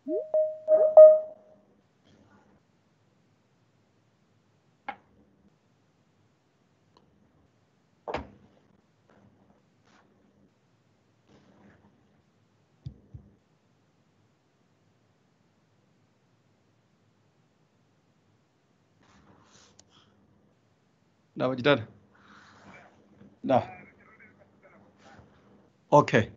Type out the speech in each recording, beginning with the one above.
Now you done? No. Okay.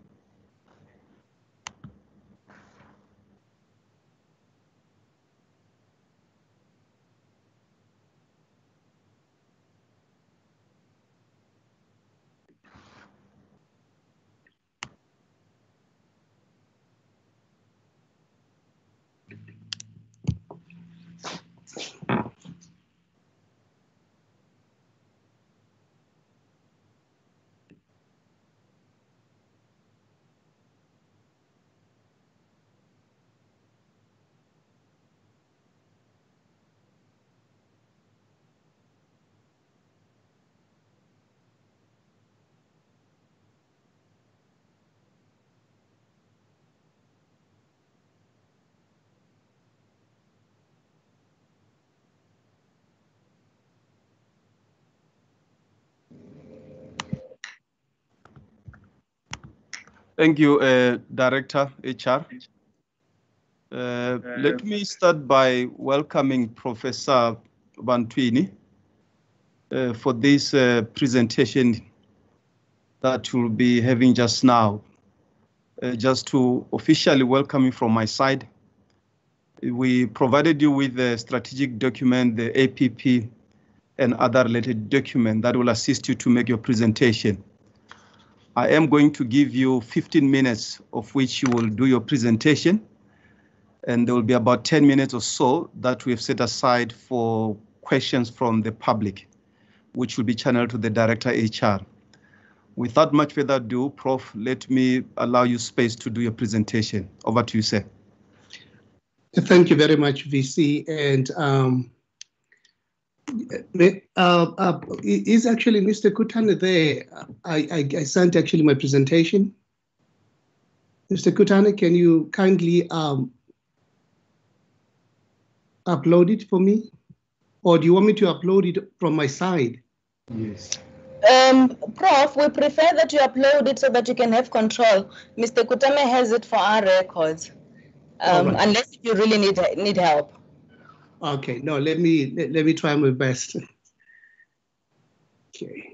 Thank you, Director HR. Let me start by welcoming Professor Bantwini for this presentation that we'll be having just now. Just to officially welcome you from my side, we provided you with the strategic document, the APP, and other related documents that will assist you to make your presentation. I am going to give you 15 minutes of which you will do your presentation, and there will be about 10 minutes or so that we have set aside for questions from the public, which will be channeled to the Director HR. Without much further ado, Prof, let me allow you space to do your presentation. Over to you, sir. Thank you very much, VC. And is actually Mr. Kutane there? I sent actually my presentation. Mr. Kutane, can you kindly upload it for me? Or do you want me to upload it from my side? Yes. Prof, we prefer that you upload it so that you can have control. Mr. Kutame has it for our records, right. Unless you really need help. Okay, no, let me try my best. Okay.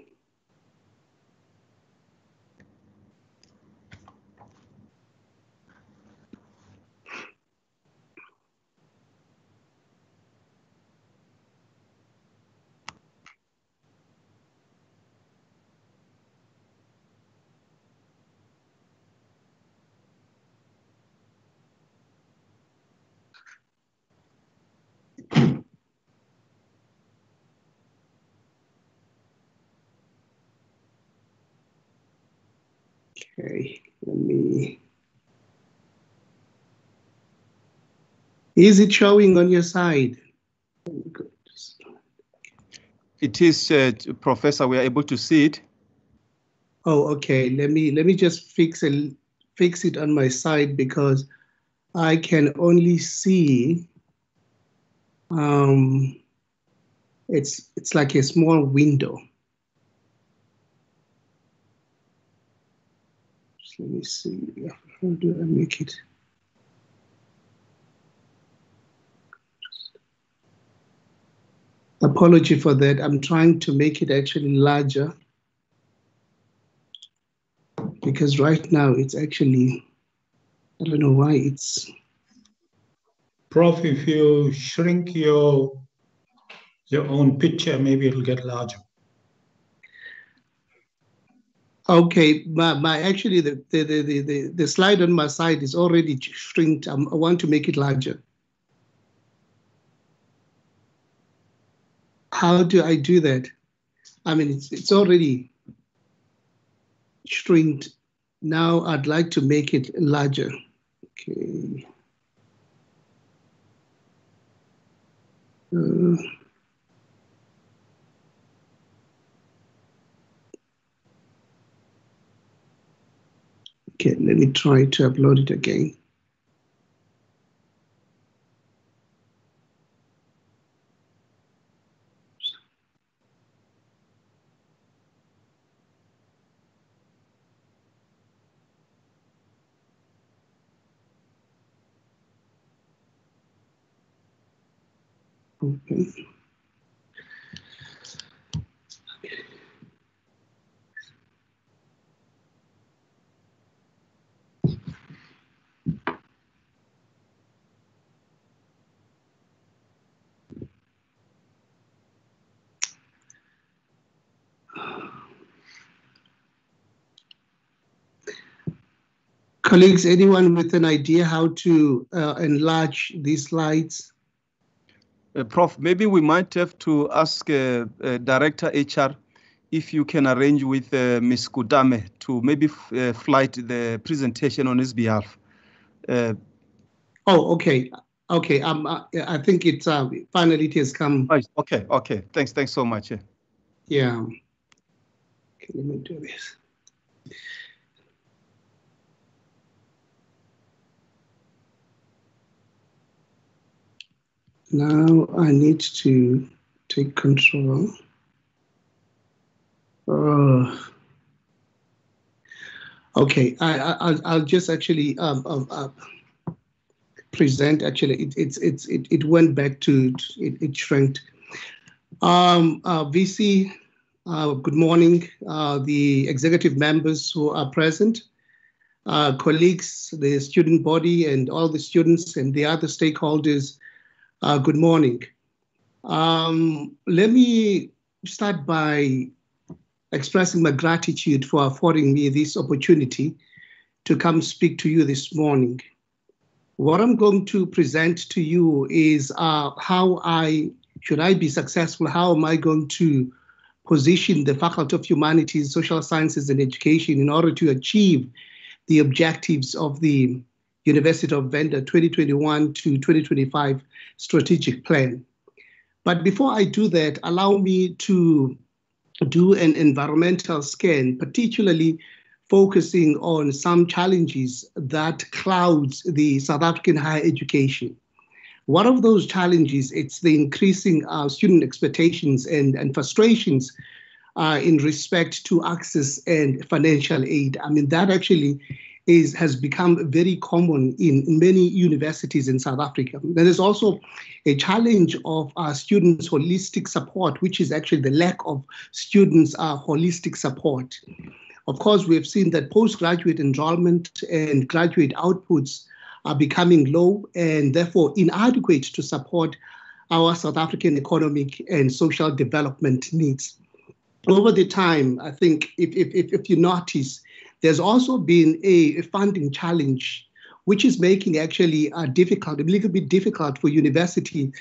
Okay, let me. Is it showing on your side? It is, Professor, we are able to see it. Oh, okay. Let me just fix it on my side because I can only see. It's like a small window. So let me see. How do I make it? Apology for that. I'm trying to make it actually larger because right now it's actually, I don't know why it's. Prof, if you shrink your own picture, maybe it'll get larger. Okay, my actually the slide on my side is already shrinked. I want to make it larger. How do I do that? I mean, it's already shrinked. Now I'd like to make it larger. Okay. Okay, let me try to upload it again. Open. Colleagues, anyone with an idea how to enlarge these slides? Prof, maybe we might have to ask Director HR if you can arrange with Ms. Kutame to maybe flight the presentation on his behalf. Oh, okay. Okay, I think it's finally it has come. Oh, okay. Thanks so much. Yeah. Okay, let me do this. Now I need to take control. Okay, I'll just actually present. Actually, it went back to it shrank. VC, good morning. The executive members who are present, colleagues, the student body, and all the students and the other stakeholders. Good morning. Let me start by expressing my gratitude for affording me this opportunity to come speak to you this morning. What I'm going to present to you is should I be successful, how am I going to position the Faculty of Humanities, Social Sciences and Education in order to achieve the objectives of the University of Venda 2021 to 2025 strategic plan. But before I do that, allow me to do an environmental scan, particularly focusing on some challenges that clouds the South African higher education. One of those challenges, it's the increasing student expectations and frustrations in respect to access and financial aid. I mean, that actually has become very common in many universities in South Africa. There is also a challenge of students' holistic support, which is actually the lack of students' holistic support. Of course, we have seen that postgraduate enrollment and graduate outputs are becoming low and therefore inadequate to support our South African economic and social development needs. Over the time, I think if you notice, there's also been a funding challenge, which is making actually a little bit difficult for universities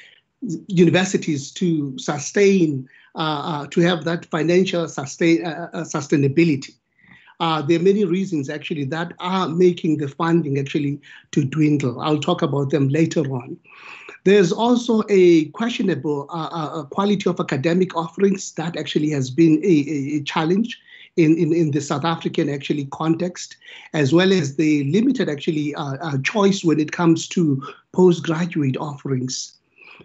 to sustain, to have that financial sustainability. There are many reasons actually that are making the funding actually to dwindle. I'll talk about them later on. There's also a questionable quality of academic offerings that actually has been a challenge in the South African actually context, as well as the limited actually choice when it comes to postgraduate offerings.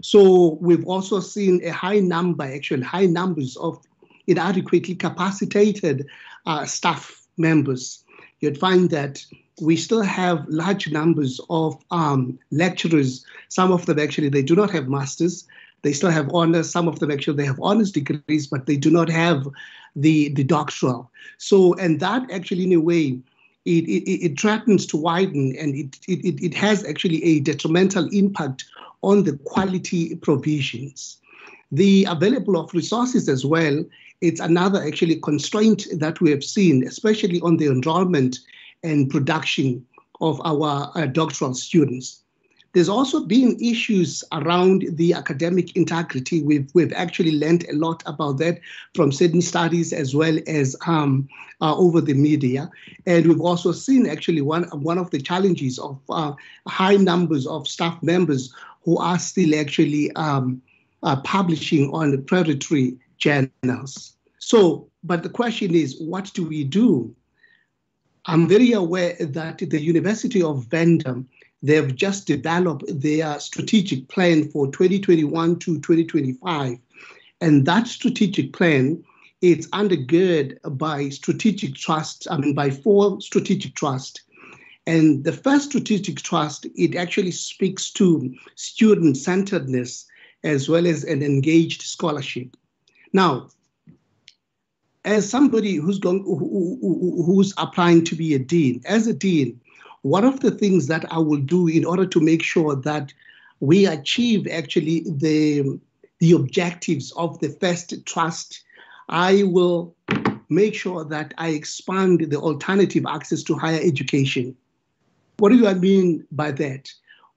So we've also seen a high numbers of inadequately capacitated staff members. You'd find that we still have large numbers of lecturers. Some of them actually, they do not have masters. They still have honors. Some of them actually, they have honors degrees, but they do not have the doctoral. So, and that actually in a way, it threatens to widen, and it has actually a detrimental impact on the quality provisions. The available of resources as well, it's another actually constraint that we have seen, especially on the enrollment and production of our doctoral students. There's also been issues around the academic integrity. We've actually learned a lot about that from certain studies as well as over the media. And we've also seen actually one of the challenges of high numbers of staff members who are still actually publishing on predatory journals. So, but the question is, what do we do? I'm very aware that the University of Venda, they've just developed their strategic plan for 2021 to 2025. And that strategic plan, it's undergirded by by 4 strategic trusts. And the first strategic trust, it actually speaks to student-centeredness as well as an engaged scholarship. Now, as somebody who's applying to be a dean, as a dean, one of the things that I will do in order to make sure that we achieve actually the objectives of the first trust, I will make sure that I expand the alternative access to higher education. What do I mean by that?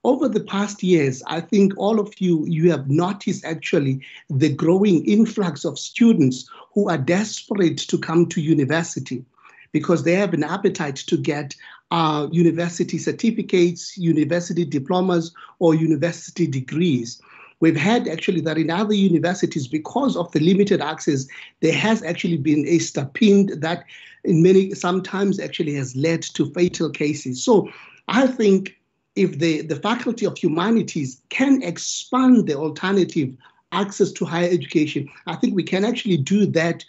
Over the past years, I think all of you have noticed actually the growing influx of students who are desperate to come to university because they have an appetite to get university certificates, university diplomas, or university degrees. We've had actually that in other universities, because of the limited access, there has actually been a stampede that sometimes actually has led to fatal cases. So I think if the Faculty of Humanities can expand the alternative access to higher education, I think we can actually do that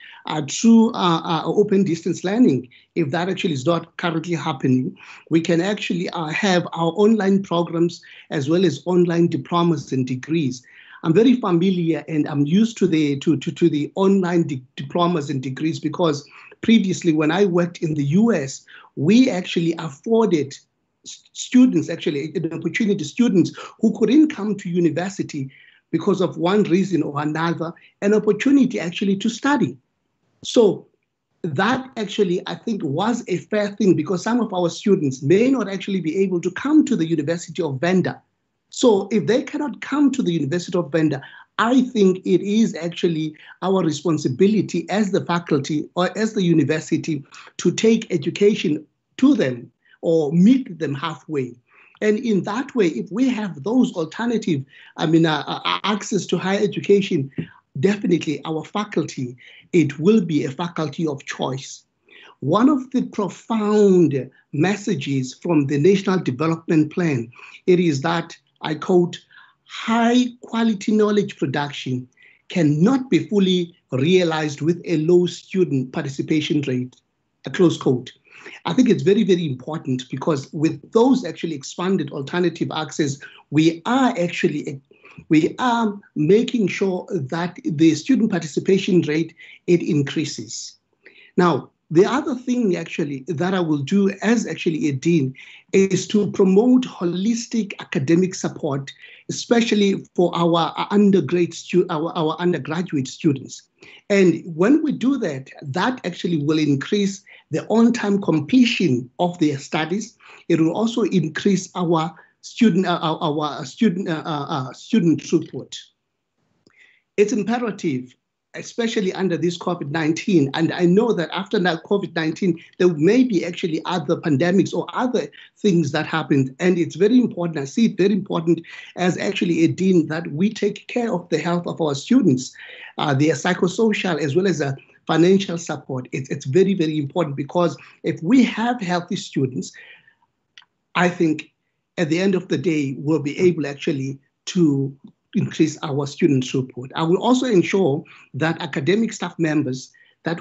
through open distance learning. If that actually is not currently happening, we can actually have our online programs as well as online diplomas and degrees. I'm very familiar and I'm used to the online diplomas and degrees because previously when I worked in the US, we actually afforded students, actually an opportunity, students who couldn't come to university because of one reason or another, an opportunity actually to study. So that actually, I think, was a fair thing because some of our students may not actually be able to come to the University of Venda. So if they cannot come to the University of Venda, I think it is actually our responsibility as the faculty or as the university to take education to them or meet them halfway. And in that way, if we have those alternative, access to higher education, definitely our faculty, it will be a faculty of choice. One of the profound messages from the National Development Plan, it is that, I quote, high quality knowledge production cannot be fully realized with a low student participation rate, a close quote. I think it's very, very important because with those actually expanded alternative access, we are making sure that the student participation rate, it increases. Now, the other thing actually that I will do as actually a dean is to promote holistic academic support, especially for our undergraduate students. And when we do that, that actually will increase the on-time completion of their studies. It will also increase our student throughput. It's imperative, especially under this COVID-19, and I know that after that COVID-19, there may be actually other pandemics or other things that happen, and it's very important, I see it very important as actually a dean that we take care of the health of our students, their psychosocial as well as financial support. It's very, very important because if we have healthy students, I think at the end of the day, we'll be able actually to increase our student throughput. I will also ensure that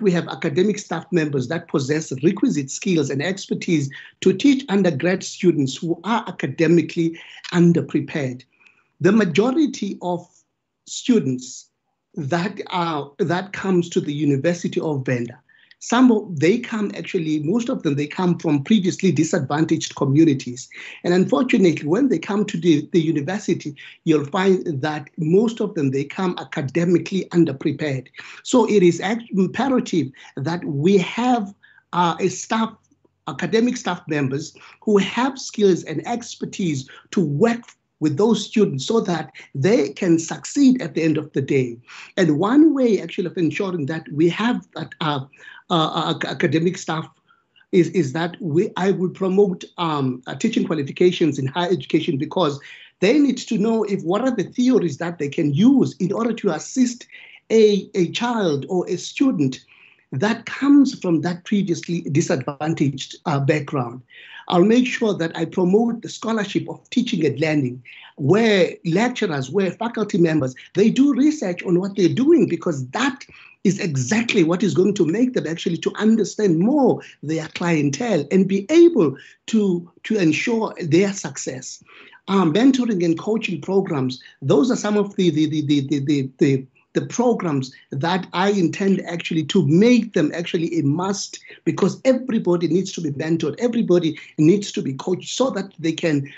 we have academic staff members that possess requisite skills and expertise to teach undergrad students who are academically underprepared. The majority of students that comes to the University of Venda, most of them, they come from previously disadvantaged communities. And unfortunately, when they come to the university, you'll find that most of them, they come academically underprepared. So it is imperative that we have academic staff members who have skills and expertise to work with those students so that they can succeed at the end of the day. And one way actually of ensuring that we have that academic staff is that I will promote teaching qualifications in higher education because they need to know what are the theories that they can use in order to assist a child or a student that comes from that previously disadvantaged background. I'll make sure that I promote the scholarship of teaching and learning, where lecturers, where faculty members, they do research on what they're doing because that is exactly what is going to make them actually to understand more their clientele and be able to ensure their success. mentoring and coaching programs. Those are some of the programs that I intend actually to make them actually a must, because everybody needs to be mentored, everybody needs to be coached so that they can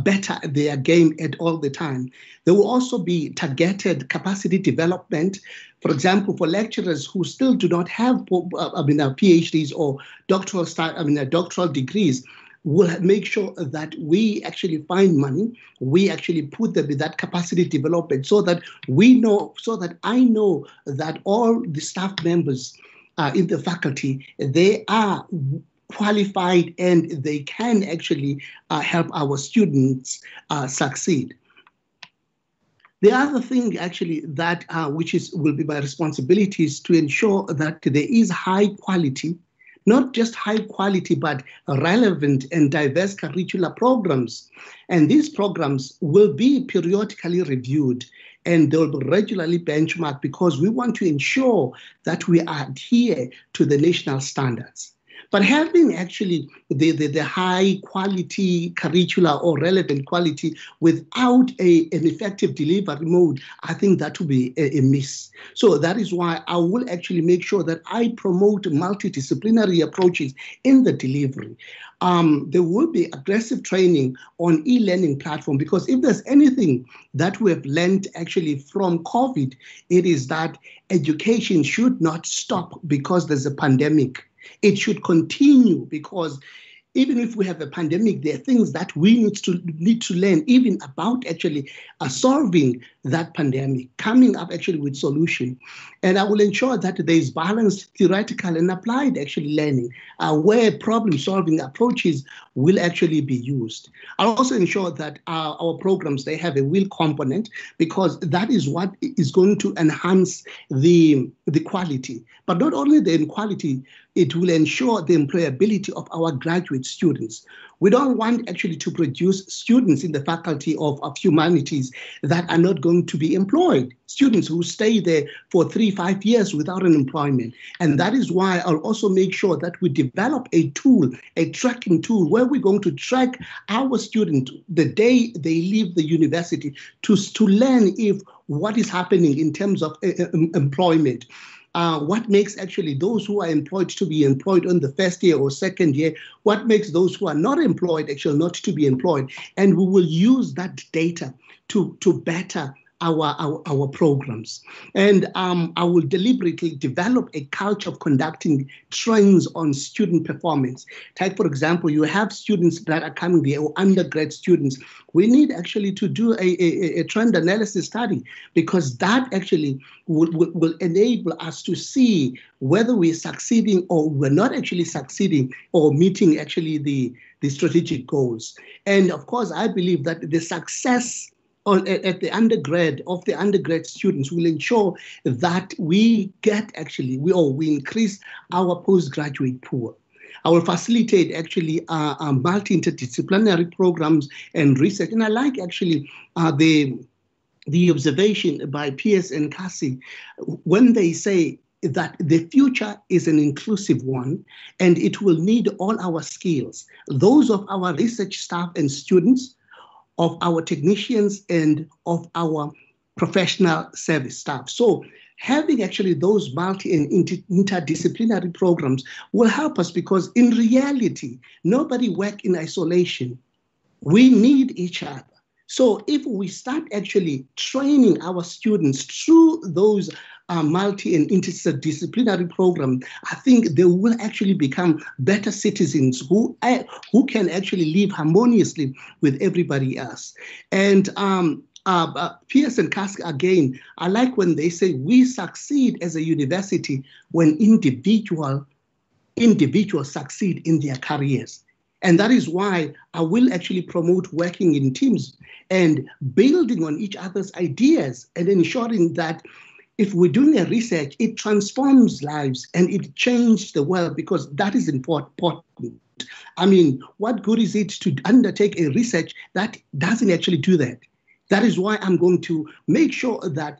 better their game at all the time. There will also be targeted capacity development. For example, for lecturers who still do not have PhDs or doctoral degrees, we'll make sure that we actually find money, we actually put them in that capacity development so that I know that all the staff members in the faculty, they are qualified and they can actually help our students succeed. The other thing actually that will be my responsibility is to ensure that there is high quality, not just high quality, but relevant and diverse curricular programs. And these programs will be periodically reviewed and they'll be regularly benchmarked, because we want to ensure that we adhere to the national standards. But having actually the high quality curricula or relevant quality without an effective delivery mode, I think that would be a miss. So that is why I will actually make sure that I promote multidisciplinary approaches in the delivery. There will be aggressive training on e-learning platform, because if there's anything that we have learned actually from COVID, it is that education should not stop because there's a pandemic. It should continue, because even if we have a pandemic, there are things that we need to learn even about actually solving that pandemic, coming up actually with solution. And I will ensure that there is balanced theoretical and applied actually learning, where problem solving approaches will actually be used. I'll also ensure that our programs, they have a will component, because that is what is going to enhance the quality. But not only the quality, it will ensure the employability of our graduate students. We don't want actually to produce students in the faculty of humanities that are not going to be employed, students who stay there for 3-5 years without an employment. And that is why I'll also make sure that we develop a tool, a tracking tool, where we're going to track our students the day they leave the university to learn if what is happening in terms of employment. What makes actually those who are employed to be employed on the first year or second year, what makes those who are not employed actually not to be employed. And we will use that data to better our programs. And I will deliberately develop a culture of conducting trainings on student performance. Take, for example, you have students that are coming there, or undergrad students. We need actually to do a trend analysis study, because that actually will enable us to see whether we're succeeding or we're not actually succeeding or meeting actually the strategic goals. And of course, I believe that the success at the undergrad students will ensure that we increase our postgraduate pool. I will facilitate actually multi-interdisciplinary programs and research. And I like actually the observation by Pierce and Cassie when they say that the future is an inclusive one, and it will need all our skills, those of our research staff and students, of our technicians, and of our professional service staff. So having actually those multi and interdisciplinary programs will help us, because in reality, nobody works in isolation. We need each other. So if we start actually training our students through those multi and interdisciplinary program, I think they will actually become better citizens who can actually live harmoniously with everybody else. And Pierce and Cassie, again, I like when they say we succeed as a university when individuals succeed in their careers. And that is why I will actually promote working in teams and building on each other's ideas and ensuring that if we're doing a research, it transforms lives and it changes the world, because that is important. I mean, what good is it to undertake a research that doesn't actually do that? That is why I'm going to make sure that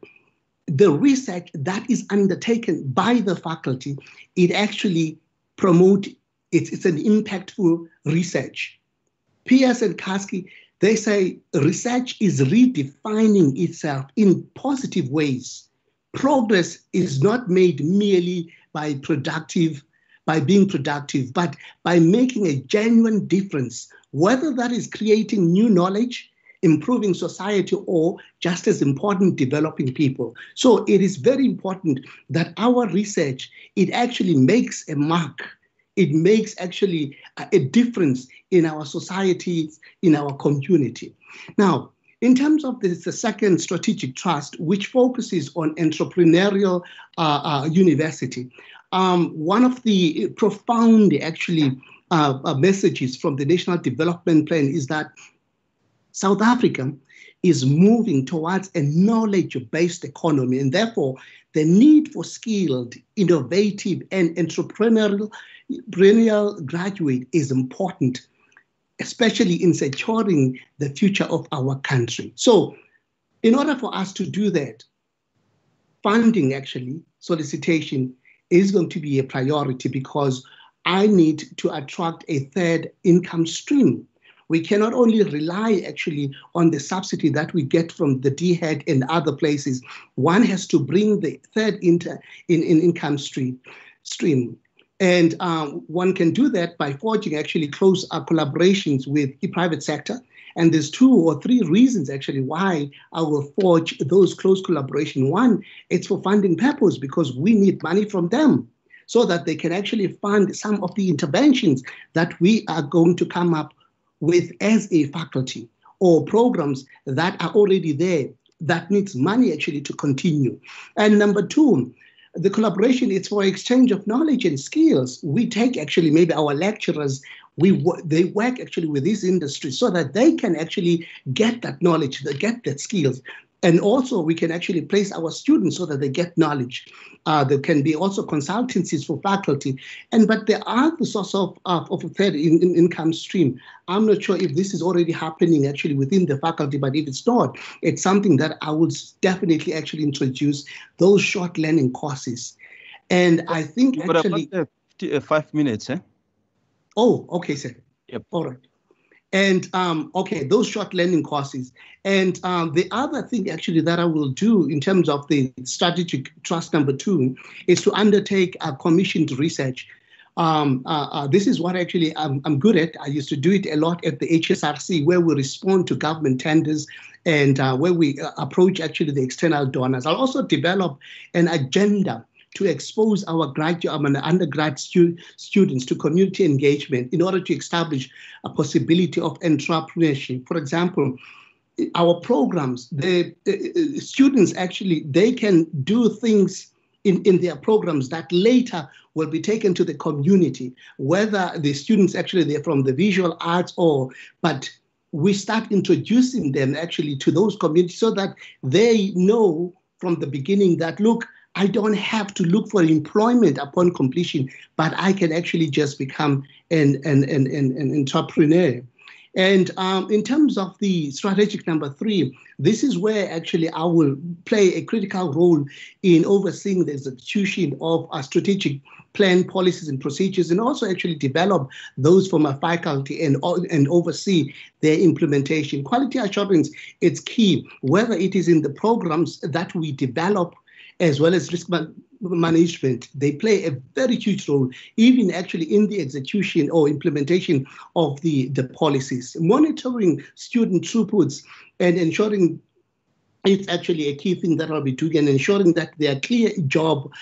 the research that is undertaken by the faculty, it actually promotes, it's an impactful research. Pierce and Kasky, They say research is redefining itself in positive ways. Progress is not made merely by being productive, but by making a genuine difference, whether that is creating new knowledge, improving society, or just as important, developing people. So it is very important that our research, it actually makes a mark. It makes actually a difference in our societies, in our community. Now, in terms of the second strategic trust, which focuses on entrepreneurial university, one of the profound actually messages from the National Development Plan is that South Africa is moving towards a knowledge-based economy, and therefore the need for skilled, innovative, and entrepreneurial graduate is important, especially in securing the future of our country. So in order for us to do that, funding actually, solicitation is going to be a priority, because I need to attract a third income stream. We cannot only rely actually on the subsidy that we get from the DHET and other places. One has to bring the third income stream. And one can do that by forging actually close collaborations with the private sector. And there's 2 or 3 reasons actually why I will forge those close collaboration. One, it's for funding purpose, because we need money from them so that they can actually fund some of the interventions that we are going to come up with as a faculty, or programs that are already there that needs money actually to continue. And number 2, the collaboration is for exchange of knowledge and skills. We take actually maybe our lecturers, they work actually with this industry so that they can actually get that knowledge, they get that skills. And also we can actually place our students so that they get knowledge. There can be also consultancies for faculty. But there are the source of a third income stream. I'm not sure if this is already happening actually within the faculty, but if it's not, it's something that I would definitely actually introduce, those short learning courses. And I think actually— But about 5 minutes, eh? Oh, okay, sir. Yep. All right. And okay, those short learning courses. And the other thing actually that I will do in terms of the strategic trust number 2 is to undertake a commissioned research. This is what actually I'm good at. I used to do it a lot at the HSRC, where we respond to government tenders and where we approach actually the external donors. I'll also develop an agenda to expose our undergrad students to community engagement in order to establish a possibility of entrepreneurship. For example, our programs, the students actually, they can do things in their programs that later will be taken to the community, whether the students actually they're from the visual arts but we start introducing them actually to those communities so that they know from the beginning that, look, I don't have to look for employment upon completion, but I can actually just become an entrepreneur. And in terms of the strategic number 3, this is where actually I will play a critical role in overseeing the execution of our strategic plan, policies, and procedures, and also actually develop those for my faculty and oversee their implementation. Quality assurance, it's key, whether it is in the programs that we develop as well as risk management. They play a very huge role, even actually in the execution or implementation of the policies. Monitoring student throughputs and ensuring it's actually a key thing that I'll be doing, and ensuring that there are clear job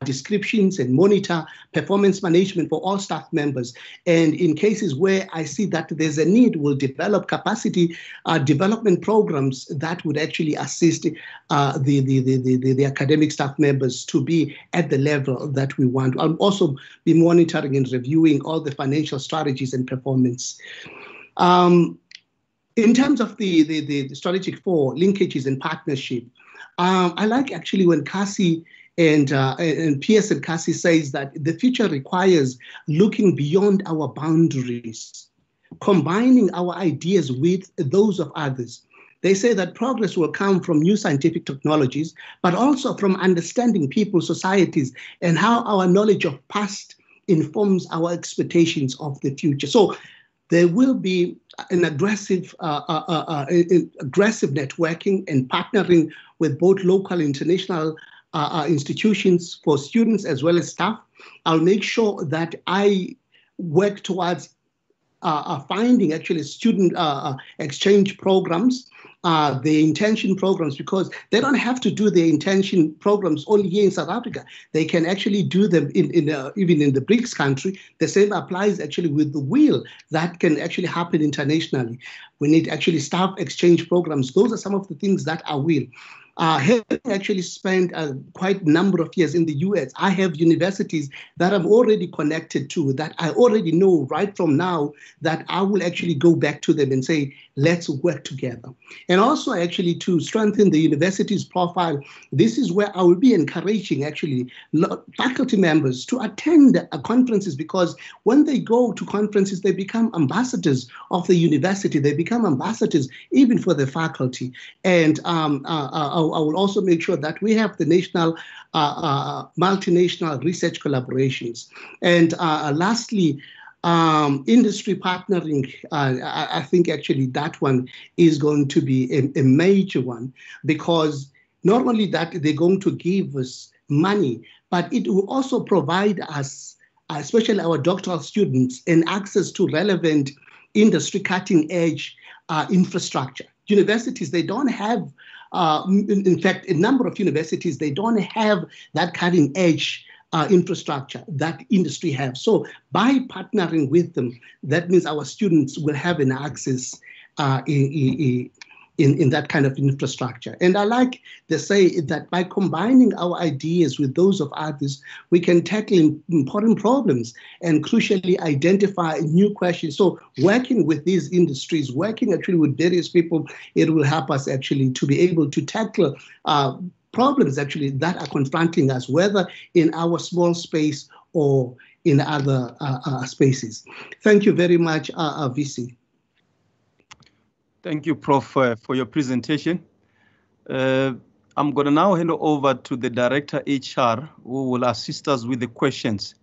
descriptions and monitor performance management for all staff members. And in cases where I see that there's a need, we'll develop capacity development programs that would actually assist the academic staff members to be at the level that we want. I'll also be monitoring and reviewing all the financial strategies and performance. In terms of the strategic 4, linkages and partnership, I like actually when Cassie and Pierce and Cassie says that the future requires looking beyond our boundaries, combining our ideas with those of others. They say that progress will come from new scientific technologies, but also from understanding people, societies, and how our knowledge of past informs our expectations of the future. So there will be an aggressive networking and partnering with both local and international institutions for students as well as staff. I'll make sure that I work towards finding actually student exchange programs, the intention programs, because they don't have to do the intention programs only here in South Africa. They can actually do them even in the BRICS country. The same applies actually with the wheel. That can actually happen internationally. We need actually staff exchange programs. Those are some of the things that are wheel. Having actually spent quite a number of years in the US, I have universities that I'm already connected to, that I already know right from now that I will actually go back to them and say, let's work together. And also actually to strengthen the university's profile, this is where I will be encouraging actually faculty members to attend conferences, because when they go to conferences, they become ambassadors of the university. They become ambassadors even for the faculty. And I will also make sure that we have the national, multinational research collaborations. And lastly, industry partnering, I think actually that one is going to be a major one, because not only that they're going to give us money, but it will also provide us, especially our doctoral students, an access to relevant industry cutting edge infrastructure. Universities, they don't have, in fact, a number of universities, they don't have that cutting edge infrastructure that industry have. So by partnering with them, that means our students will have an access in that kind of infrastructure. And I like to say that by combining our ideas with those of others, we can tackle important problems and crucially identify new questions. So working with these industries, working actually with various people, it will help us actually to be able to tackle problems actually that are confronting us, whether in our small space or in other spaces. Thank you very much, VC. Thank you, Prof, for your presentation. I'm going to now hand over to the Director HR, who will assist us with the questions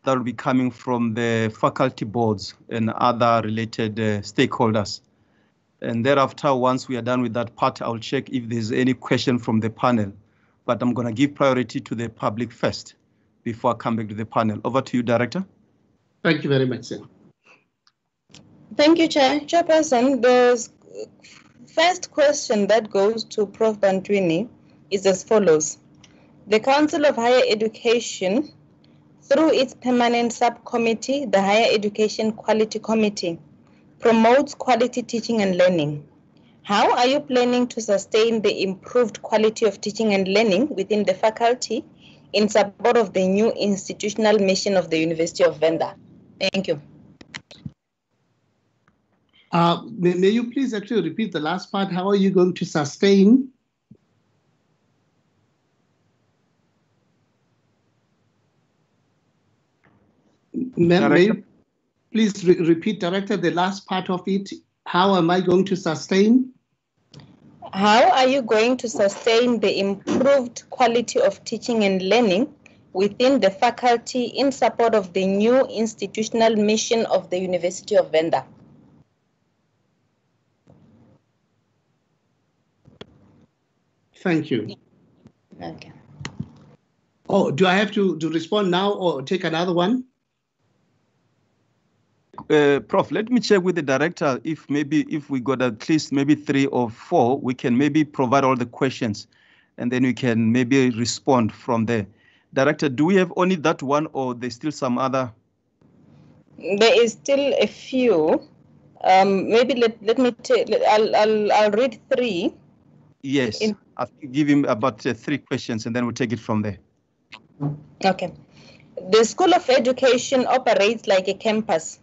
that will be coming from the faculty boards and other related stakeholders. And thereafter, once we are done with that part, I'll check if there's any question from the panel. But I'm going to give priority to the public first before I come back to the panel. Over to you, Director. Thank you very much, sir. Thank you, Chairperson. The first question that goes to Prof. Bantwini is as follows. The Council of Higher Education, through its permanent subcommittee, the Higher Education Quality Committee, promotes quality teaching and learning. How are you planning to sustain the improved quality of teaching and learning within the faculty in support of the new institutional mission of the University of Venda? Thank you. May you please actually repeat the last part? How are you going to sustain? May you please repeat, Director, the last part of it? How am I going to sustain? How are you going to sustain the improved quality of teaching and learning within the faculty in support of the new institutional mission of the University of Venda? Thank you. Okay. Oh, do I have to respond now or take another one? Prof, let me check with the director if we got at least maybe 3 or 4, we can maybe provide all the questions and then we can maybe respond from there. Director, do we have only that one or there's still some other? There is still a few. Maybe let me I'll read 3. Yes, I'll give him about 3 questions and then we'll take it from there. Okay. The School of Education operates like a campus,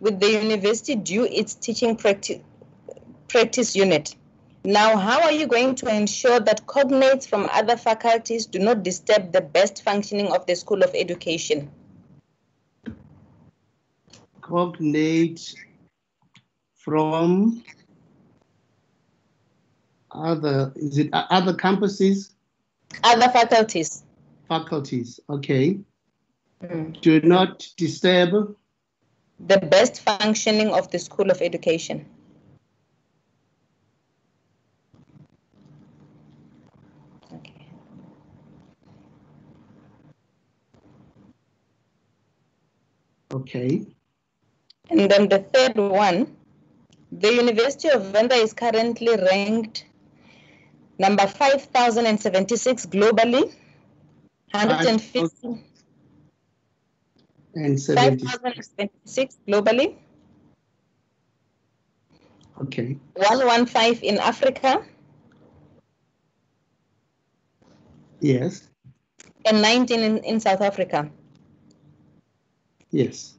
with the university due its teaching practice unit. Now, how are you going to ensure that cognates from other faculties do not disturb the best functioning of the School of Education? Cognates from other campuses? Other faculties. Faculties, okay. Do not disturb the best functioning of the School of Education. Okay. Okay. And then the third one, the University of Venda is currently ranked number 5,076 globally, 150. And 5,076 globally. Okay. 115 in Africa. Yes. And 19 in South Africa. Yes.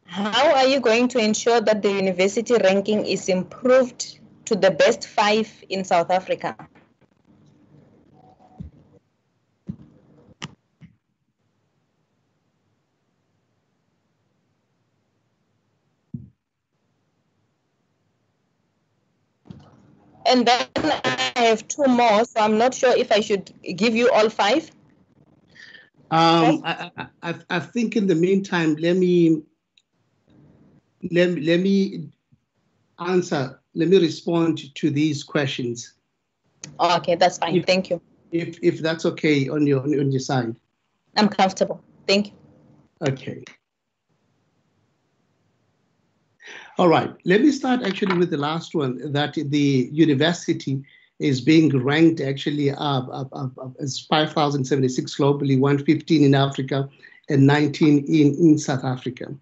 How are you going to ensure that the university ranking is improved to the best 5 in South Africa? And then I have 2 more, so I'm not sure if I should give you all 5. I think in the meantime, let me answer. Let me respond to these questions. Okay, that's fine. Thank you. If that's okay on your side. I'm comfortable. Thank you. Okay. All right. Let me start actually with the last one, that the university is being ranked actually as 5,076 globally, 115 in Africa, and 19 in South Africa.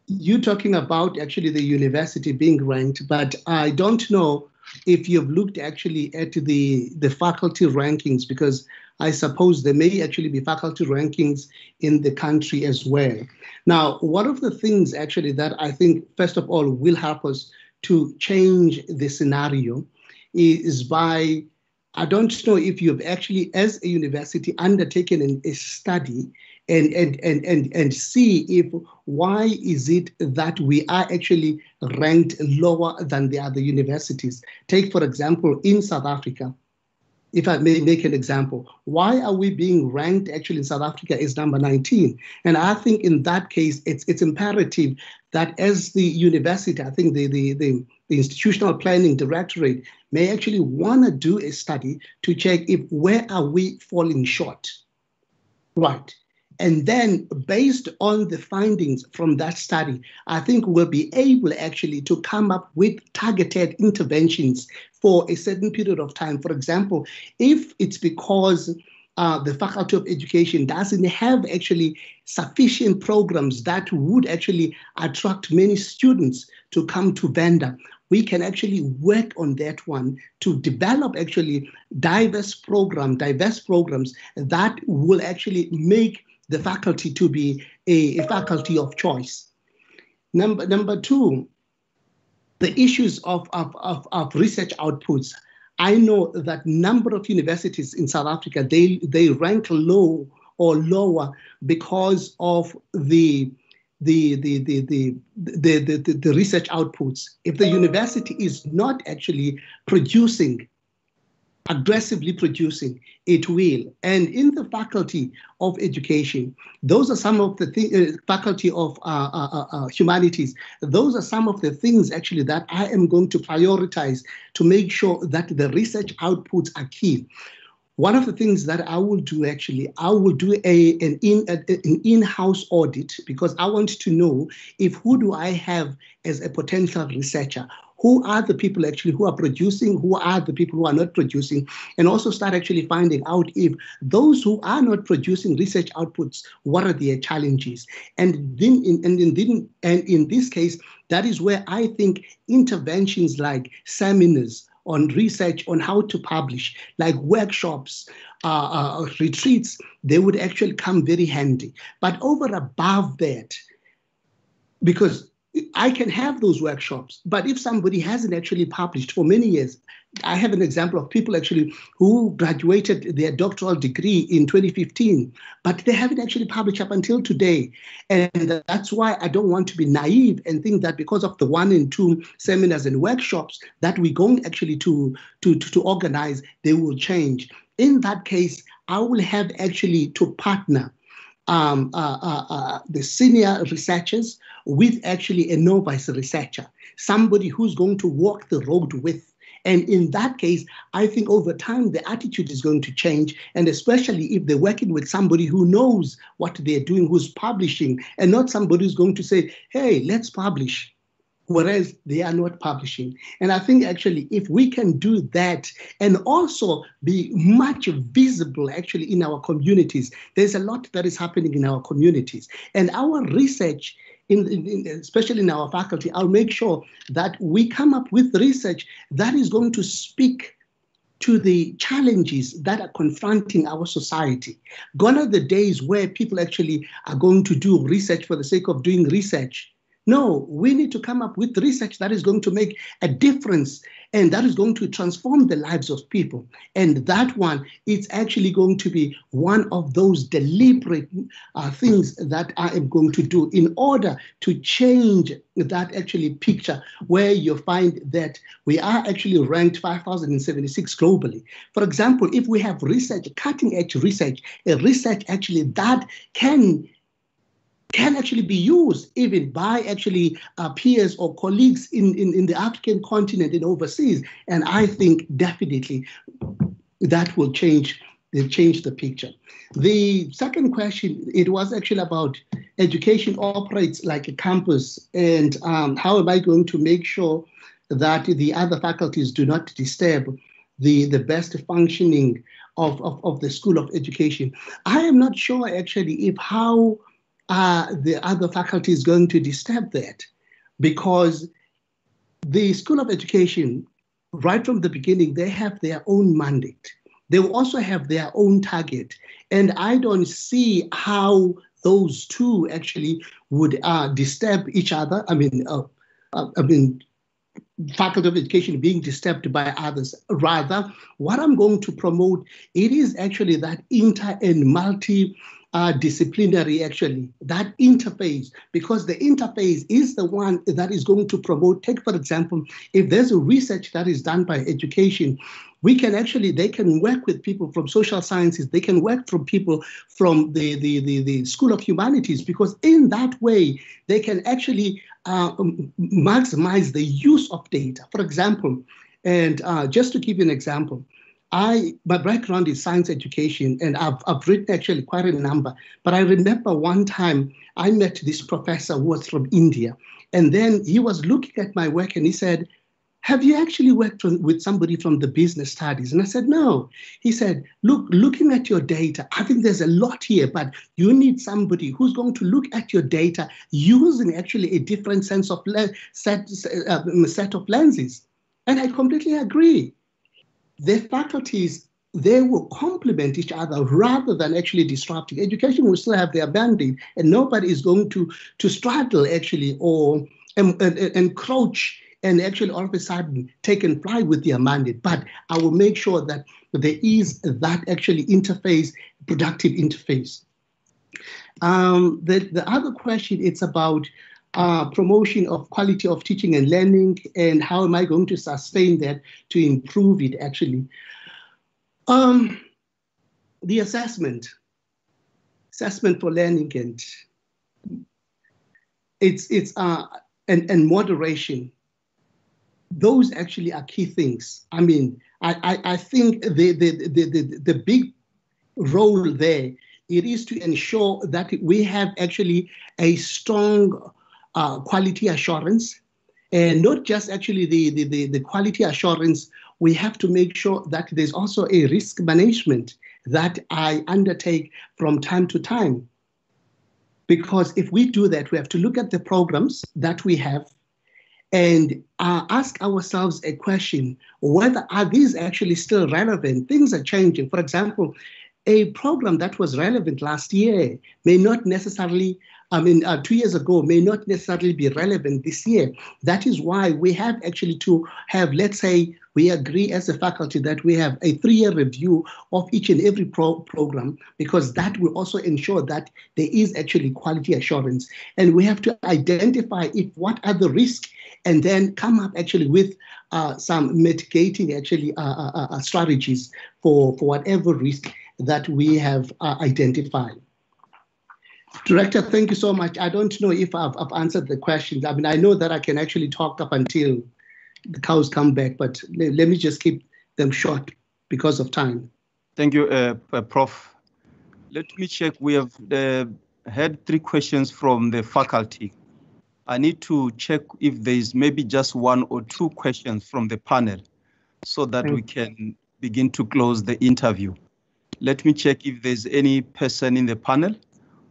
You're talking about actually the university being ranked, but I don't know if you've looked actually at the faculty rankings, because I suppose there may actually be faculty rankings in the country as well. Now, one of the things actually that I think, first of all, will help us to change the scenario is by, I don't know if you've actually, as a university, undertaken a study and see if why is it that we are actually ranked lower than the other universities. Take, for example, in South Africa, if I may make an example, why are we being ranked actually in South Africa as number 19? And I think in that case, it's imperative that as the university, I think the Institutional Planning Directorate may actually want to do a study to check if where are we falling short, right? And then based on the findings from that study, I think we'll be able actually to come up with targeted interventions for a certain period of time. For example, if it's because the Faculty of Education doesn't have actually sufficient programs that would actually attract many students to come to Venda, we can actually work on that one to develop actually diverse programs that will actually make the faculty to be a faculty of choice. Number two, the issues of research outputs. I know that number of universities in South Africa, they rank low or lower because of the research outputs. If the university is not actually aggressively producing, it will. And in the Faculty of Education, those are some of the Faculty of Humanities, those are some of the things actually that I am going to prioritize to make sure that the research outputs are key. One of the things that I will do actually, I will do an in-house audit, because I want to know if who do I have as a potential researcher. Who are the people actually who are producing, who are the people who are not producing, and also start actually finding out if those who are not producing research outputs, what are their challenges. And then in this case, that is where I think interventions like seminars on research on how to publish, like workshops, retreats, they would actually come very handy. But over above that, because I can have those workshops, but if somebody hasn't actually published for many years, I have an example of people actually who graduated their doctoral degree in 2015, but they haven't actually published up until today. And that's why I don't want to be naive and think that because of the 1 and 2 seminars and workshops that we're going actually to organize, they will change. In that case, I will have actually to partner the senior researchers with actually a novice researcher, somebody who's going to walk the road with. And in that case, I think over time, the attitude is going to change, and especially if they're working with somebody who knows what they're doing, who's publishing, and not somebody who's going to say, hey, let's publish, whereas they are not publishing. And I think actually if we can do that and also be much visible actually in our communities, there's a lot that is happening in our communities. And our research, especially in our faculty, I'll make sure that we come up with research that is going to speak to the challenges that are confronting our society. Gone are the days where people actually are going to do research for the sake of doing research. No, we need to come up with research that is going to make a difference and that is going to transform the lives of people. And that one, it's actually going to be one of those deliberate things that I am going to do in order to change that actually picture where you find that we are actually ranked 5,076 globally. For example, if we have research, cutting edge research, a research actually that can actually be used even by actually peers or colleagues in the African continent and overseas. And I think definitely that will change the picture. The second question, it was actually about education operates like a campus, and how am I going to make sure that the other faculties do not disturb the best functioning of the School of Education. I am not sure actually if how the other faculty is going to disturb that, because the School of Education, right from the beginning, they have their own mandate. They will also have their own target. And I don't see how those two actually would disturb each other. I mean, Faculty of Education being disturbed by others. Rather, what I'm going to promote, it is actually that inter and multi-disciplinary, actually, that interface, because the interface is the one that is going to promote. Take, for example, if there's a research that is done by education, we can actually, they can work with people from social sciences, they can work from people from the School of Humanities, because in that way, they can actually maximize the use of data. For example, and just to give you an example, my background is science education, and I've written actually quite a number, but I remember one time I met this professor who was from India, and then he was looking at my work and he said, have you actually worked with somebody from the business studies? And I said, no. He said, look, looking at your data, I think there's a lot here, but you need somebody who's going to look at your data using actually a different set of lenses. And I completely agree. The faculties, they will complement each other rather than actually disrupting. Education will still have their mandate, and nobody is going to straddle actually or encroach and actually all of a sudden take and fly with their mandate. But I will make sure that there is that actually interface, productive interface. The other question, it's about promotion of quality of teaching and learning, and how am I going to sustain that to improve it actually. The assessment for learning and moderation. Those actually are key things. I mean, I think the big role there, it is to ensure that we have actually a strong quality assurance, and not just actually the quality assurance. We have to make sure that there's also a risk management that I undertake from time to time. Because if we do that, we have to look at the programs that we have and ask ourselves a question, whether are these actually still relevant? Things are changing. For example, a program that was relevant last year may not necessarily, 2 years ago, may not necessarily be relevant this year. That is why we have actually to have, let's say, we agree as a faculty that we have a 3-year review of each and every program, because that will also ensure that there is actually quality assurance. And we have to identify what are the risks, and then come up actually with some mitigating actually strategies for whatever risk that we have identified. Director, thank you so much. I don't know if I've answered the questions. I mean, I know that I can actually talk up until the cows come back, but let me just keep them short because of time. Thank you, Prof. Let me check. We have had 3 questions from the faculty. I need to check if there is maybe just 1 or 2 questions from the panel so that we can begin to close the interview. Let me check if there's any person in the panel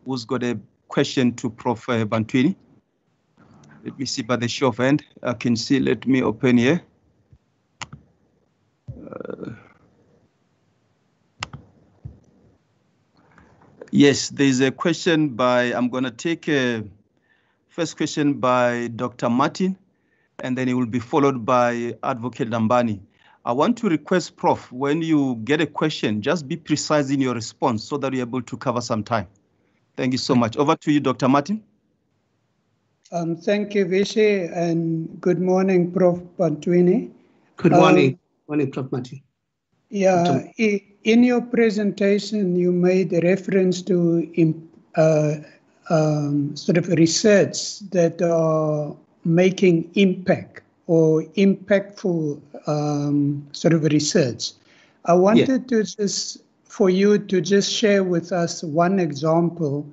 who's got a question to Prof. Bantwini. Let me see by the show of hand. I can see, let me open here. Yes, there's a question by, I'm going to take a first question by Dr. Martin, and then it will be followed by Advocate Lambani. I want to request, Prof, when you get a question, just be precise in your response so that you're able to cover some time. Thank you so much. Over to you, Dr. Martin. Thank you, Vishy, and good morning, Prof. Bantwini. Good morning. Morning, Prof. Martin. Yeah, in your presentation, you made a reference to sort of research that are making impact or impactful sort of research. I wanted to just, for you to just share with us one example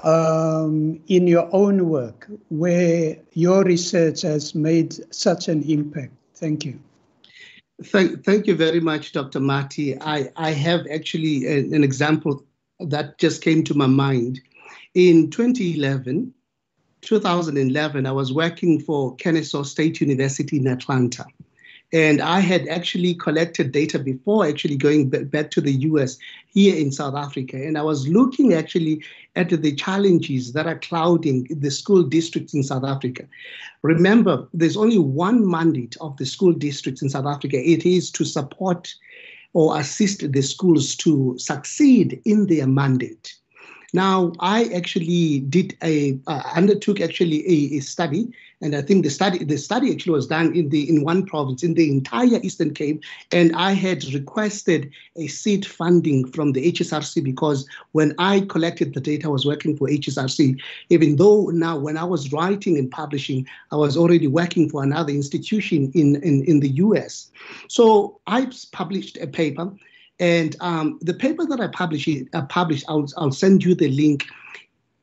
in your own work where your research has made such an impact. Thank you. Thank you very much, Dr. Marty. I have actually an example that just came to my mind. In 2011, I was working for Kennesaw State University in Atlanta. And I had actually collected data before actually going back to the US here in South Africa. And I was looking actually at the challenges that are clouding the school districts in South Africa. Remember, there's only one mandate of the school districts in South Africa. It is to support or assist the schools to succeed in their mandate. Now, I actually undertook actually a study, and I think the study actually was done in one province, in the entire Eastern Cape, and I had requested a seed funding from the HSRC because when I collected the data, I was working for HSRC, even though now when I was writing and publishing, I was already working for another institution in the US. So I published a paper. And the paper that I published, I'll send you the link.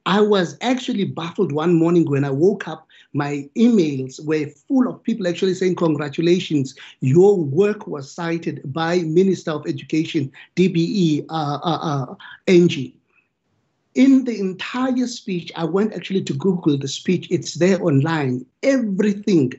I was actually baffled one morning when I woke up. My emails were full of people actually saying, congratulations, your work was cited by Minister of Education, DBE, NG. In the entire speech, I went actually to Google the speech. It's there online. Everything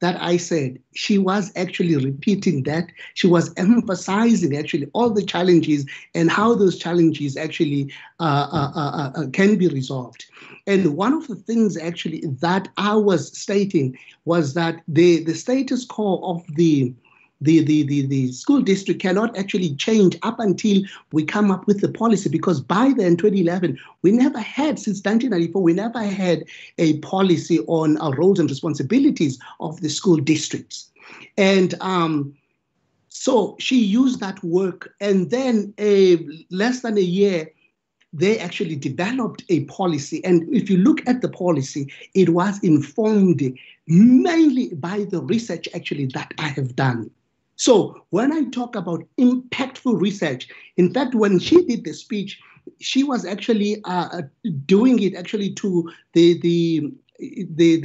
that I said, she was actually repeating that. She was emphasizing actually all the challenges and how those challenges actually can be resolved. And one of the things actually that I was stating was that the status quo of the school district cannot actually change up until we come up with the policy, because by then, 2011, we never had, since 1994, we never had a policy on our roles and responsibilities of the school districts. And so she used that work, and then less than a year, they actually developed a policy. And if you look at the policy, it was informed mainly by the research actually that I have done. So when I talk about impactful research, in fact, when she did the speech, she was actually doing it actually to the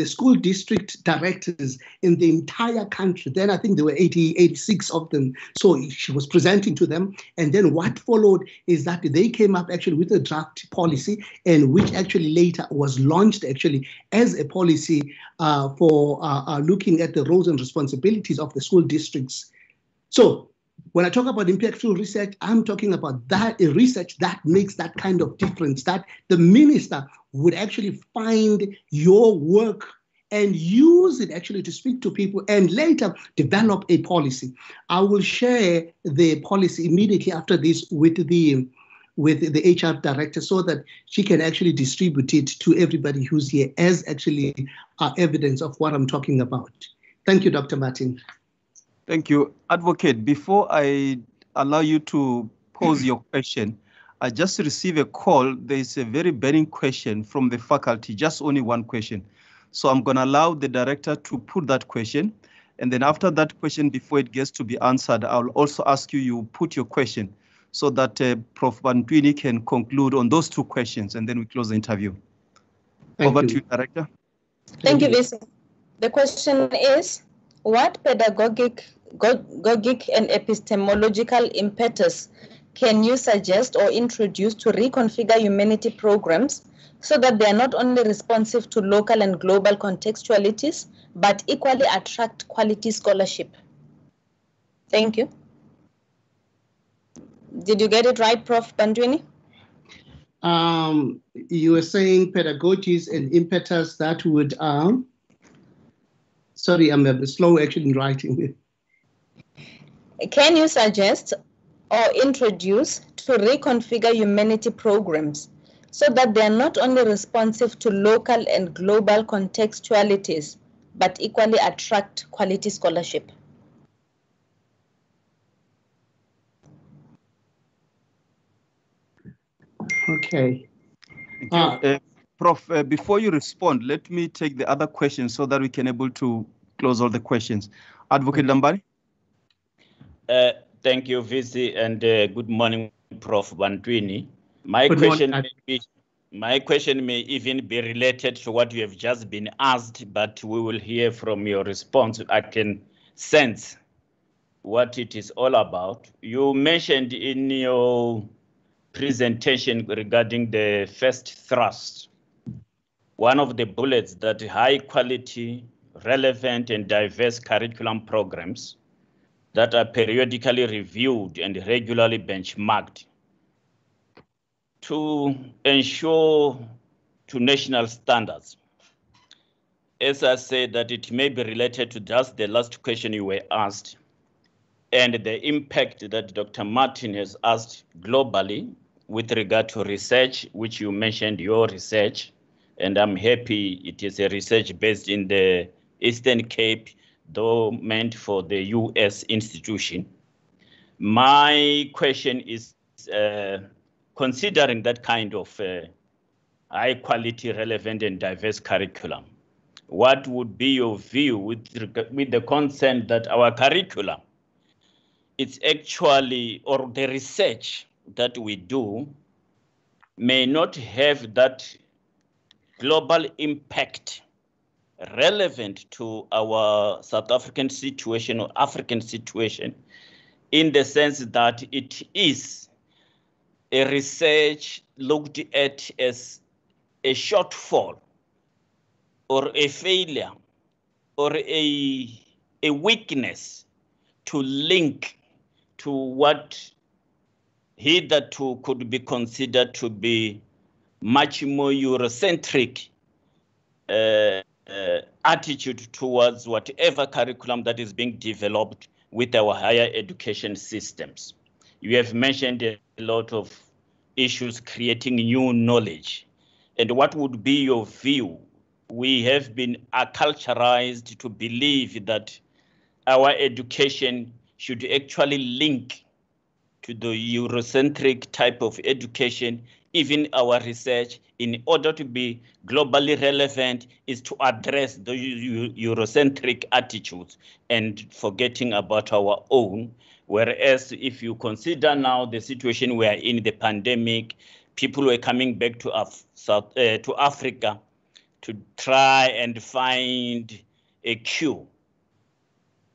school district directors in the entire country. Then I think there were 86 of them. So she was presenting to them. And then what followed is that they came up actually with a draft policy, and which actually later was launched actually as a policy for looking at the roles and responsibilities of the school districts. So when I talk about impactful research, I'm talking about that research that makes that kind of difference, that the minister would actually find your work and use it actually to speak to people and later develop a policy. I will share the policy immediately after this with the HR director so that she can actually distribute it to everybody who's here as actually evidence of what I'm talking about. Thank you, Dr. Martin. Thank you. Advocate, before I allow you to pose your question, I just received a call. There's a very burning question from the faculty, just only one question. So I'm going to allow the director to put that question. And then after that question, before it gets to be answered, I'll also ask you put your question so that Prof. Bantwini can conclude on those two questions, and then we close the interview. Over to you, Director. Thank you, Vice. The question is, what pedagogic and epistemological impetus can you suggest or introduce to reconfigure humanity programs so that they are not only responsive to local and global contextualities, but equally attract quality scholarship? Thank you. Did you get it right, Prof. Bantwini? You were saying pedagogies and impetus that would, sorry, I'm a bit slow actually in writing. Can you suggest or introduce to reconfigure humanity programs so that they are not only responsive to local and global contextualities, but equally attract quality scholarship? Okay. Prof, before you respond, let me take the other questions so that we can able to close all the questions. Advocate Lambari. Thank you, Vici, and good morning, Prof. Bantwini. My question may even be related to what you have just been asked, but we will hear from your response. I can sense what it is all about. You mentioned in your presentation regarding the first thrust, one of the bullets that high quality, relevant and diverse curriculum programs that are periodically reviewed and regularly benchmarked to ensure to national standards. As I said, that it may be related to just the last question you were asked and the impact that Dr. Martin has asked globally with regard to research, which you mentioned your research, and I'm happy it is a research based in the Eastern Cape, though meant for the US institution. My question is, considering that kind of high quality, relevant and diverse curriculum, what would be your view with the concern that our curriculum, it's actually, or the research that we do may not have that global impact relevant to our South African situation or African situation, in the sense that it is a research looked at as a shortfall or a failure or a weakness to link to what hitherto could be considered to be much more Eurocentric attitude towards whatever curriculum that is being developed with our higher education systems. You have mentioned a lot of issues creating new knowledge. And what would be your view? We have been acculturized to believe that our education should actually link to the Eurocentric type of education. Even our research, in order to be globally relevant, is to address the Eurocentric attitudes and forgetting about our own. Whereas if you consider now the situation we are in, the pandemic, people were coming back to Africa to try and find a cure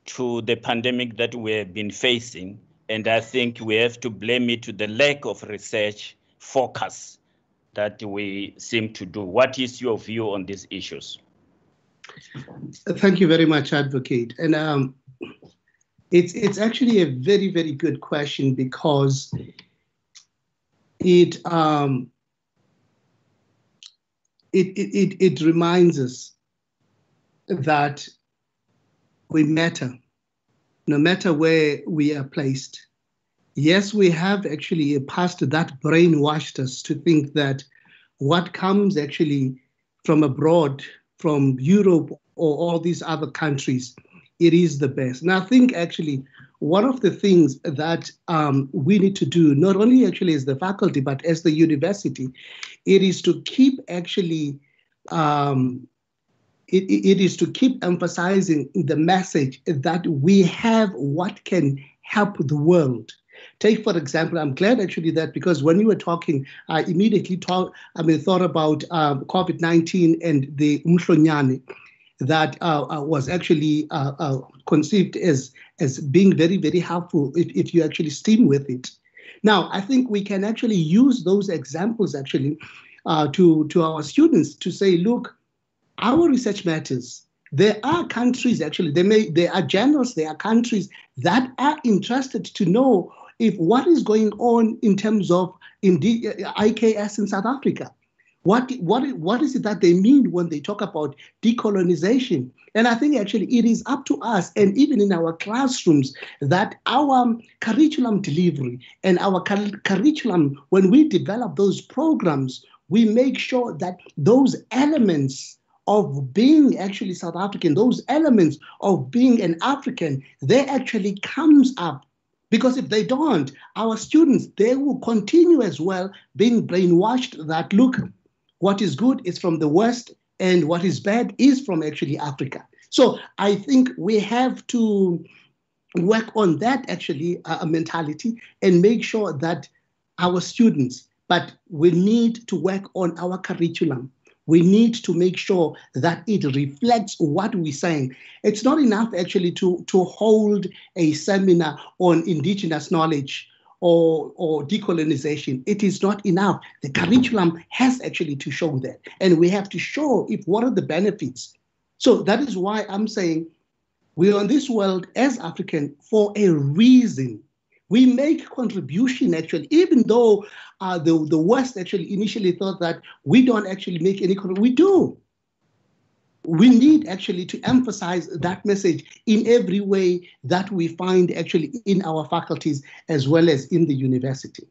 to the pandemic that we have been facing. And I think we have to blame it to the lack of research focus that we seem to do. What is your view on these issues? Thank you very much, Advocate. And it's actually a very, very good question, because it reminds us that we matter, no matter where we are placed. Yes, we have actually a past that brainwashed us to think that what comes actually from abroad, from Europe or all these other countries, it is the best. And I think actually one of the things that we need to do, not only actually as the faculty, but as the university, it is to keep actually, it is to keep emphasizing the message that we have what can help the world. Take, for example, I'm glad actually that, because when you were talking, I immediately thought about COVID-19 and the umhlonyane that was actually conceived as being very, very helpful if you actually steam with it. Now, I think we can actually use those examples actually to our students to say, look, our research matters. There are countries actually, there are journals, there are countries that are interested to know if what is going on in terms of IKS in South Africa. What is it that they mean when they talk about decolonization? And I think actually it is up to us, and even in our classrooms, that our curriculum delivery and our curriculum, when we develop those programs, we make sure that those elements of being actually South African, those elements of being an African, they actually comes up. Because if they don't, our students, they will continue as well being brainwashed that, look, what is good is from the West and what is bad is from actually Africa. So I think we have to work on that actually mentality and make sure that our students, but we need to work on our curriculum. We need to make sure that it reflects what we're saying. It's not enough actually to hold a seminar on indigenous knowledge or decolonization. It is not enough. The curriculum has actually to show that. And we have to show what are the benefits. So that is why I'm saying we are in this world as African for a reason. We make contribution actually, even though the West actually initially thought that we don't actually make any contribution. We do. We need actually to emphasize that message in every way that we find actually in our faculties as well as in the university.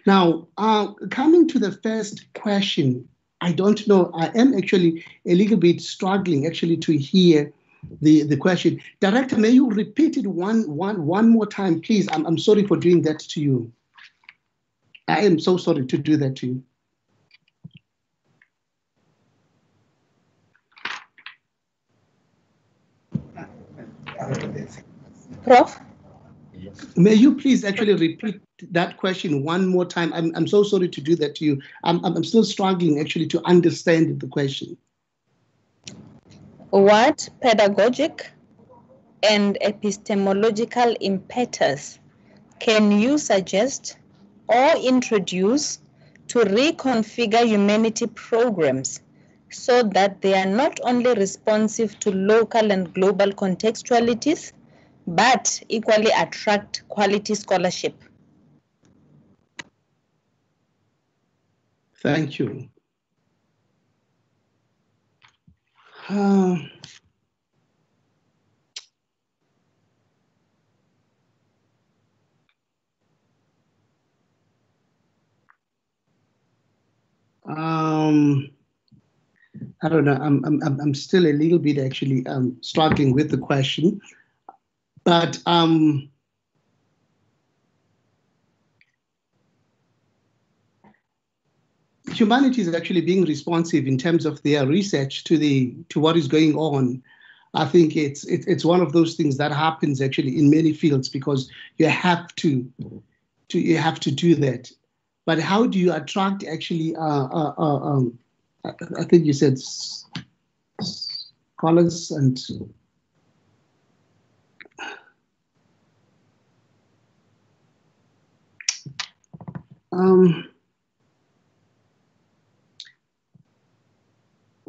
Now, coming to the first question, I don't know, I am actually a little bit struggling actually to hear the question. Director, may you repeat it one more time, please? I'm sorry for doing that to you. I am so sorry to do that to you. Prof? May you please actually repeat that question one more time? I'm so sorry to do that to you. I'm still struggling actually to understand the question. What pedagogic and epistemological impetus can you suggest or introduce to reconfigure humanity programs so that they are not only responsive to local and global contextualities, but equally attract quality scholarship? Thank you. I don't know. I'm still a little bit actually struggling with the question, but Humanities is actually being responsive in terms of their research to what is going on. I think it's one of those things that happens actually in many fields because you have to do that. But how do you attract actually? I think you said scholars and.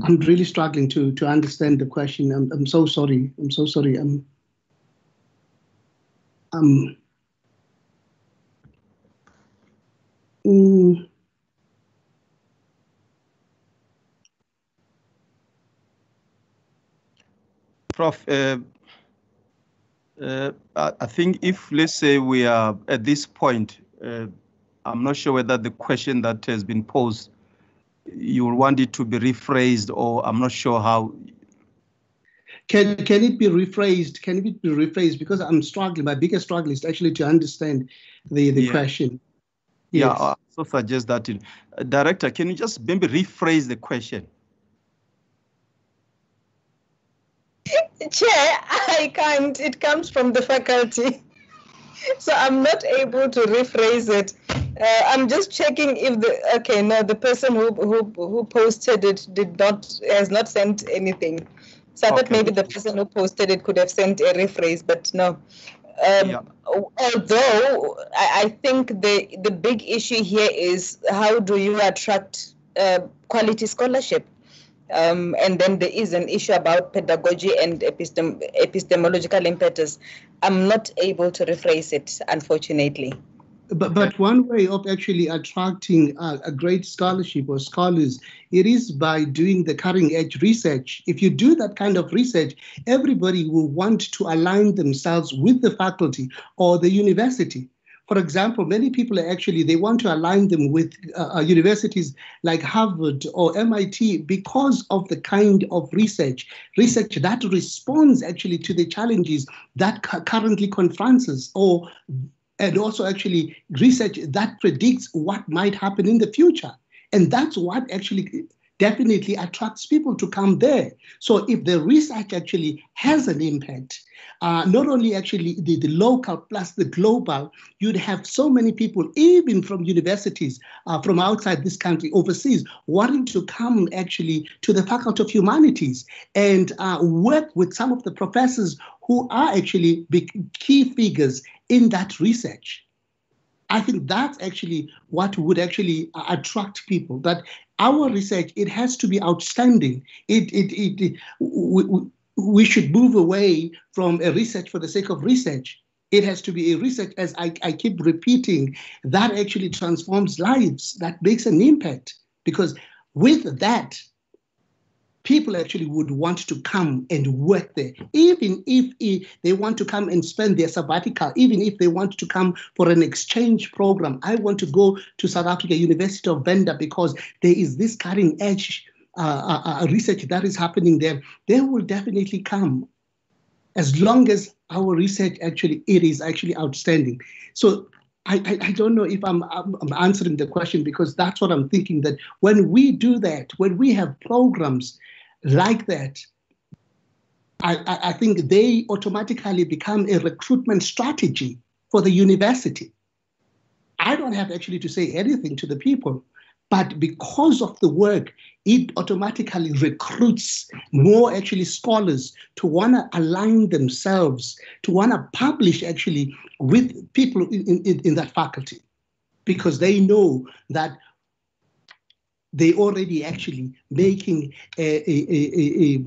I'm really struggling to understand the question. I'm so sorry. I'm so sorry. Prof, I think if, let's say, we are at this point, I'm not sure whether the question that has been posed, you will want it to be rephrased, or I'm not sure how. Can it be rephrased? Can it be rephrased? Because I'm struggling. My biggest struggle is actually to understand the question. Yeah, Yes. I also suggest that. Director, can you just maybe rephrase the question? Chair, I can't. It comes from the faculty. So I'm not able to rephrase it. I'm just checking if the person who posted it has not sent anything. So I thought maybe the person who posted it could have sent a rephrase, but no. Although I think the big issue here is how do you attract quality scholarship? And then there is an issue about pedagogy and epistemological impetus. I'm not able to rephrase it, unfortunately. But one way of actually attracting a great scholarship or scholars, it is by doing the cutting edge research. If you do that kind of research, everybody will want to align themselves with the faculty or the university. For example, many people they want to align them with universities like Harvard or MIT because of the kind of research that responds actually to the challenges that currently confronts us, and also actually research that predicts what might happen in the future. And that's what actually definitely attracts people to come there. So if the research actually has an impact, not only actually the local plus the global, you'd have so many people, even from universities, from outside this country, overseas, wanting to come actually to the Faculty of Humanities and work with some of the professors who are actually big key figures in that research. I think that's actually what would actually attract people, that our research, it has to be outstanding. We should move away from a research for the sake of research. It has to be a research, as I keep repeating, that actually transforms lives, that makes an impact. Because with that, people actually would want to come and work there, even if they want to come and spend their sabbatical, even if they want to come for an exchange program. I want to go to South Africa University of Venda because there is this cutting edge research that is happening there. They will definitely come as long as our research it is actually outstanding. So I don't know if I'm answering the question, because that's what I'm thinking, that when we do that, when we have programs like that, I think they automatically become a recruitment strategy for the university. I don't have actually to say anything to the people, but because of the work, it automatically recruits more actually scholars to want to align themselves, to want to publish actually with people in that faculty, because they know that they already actually making a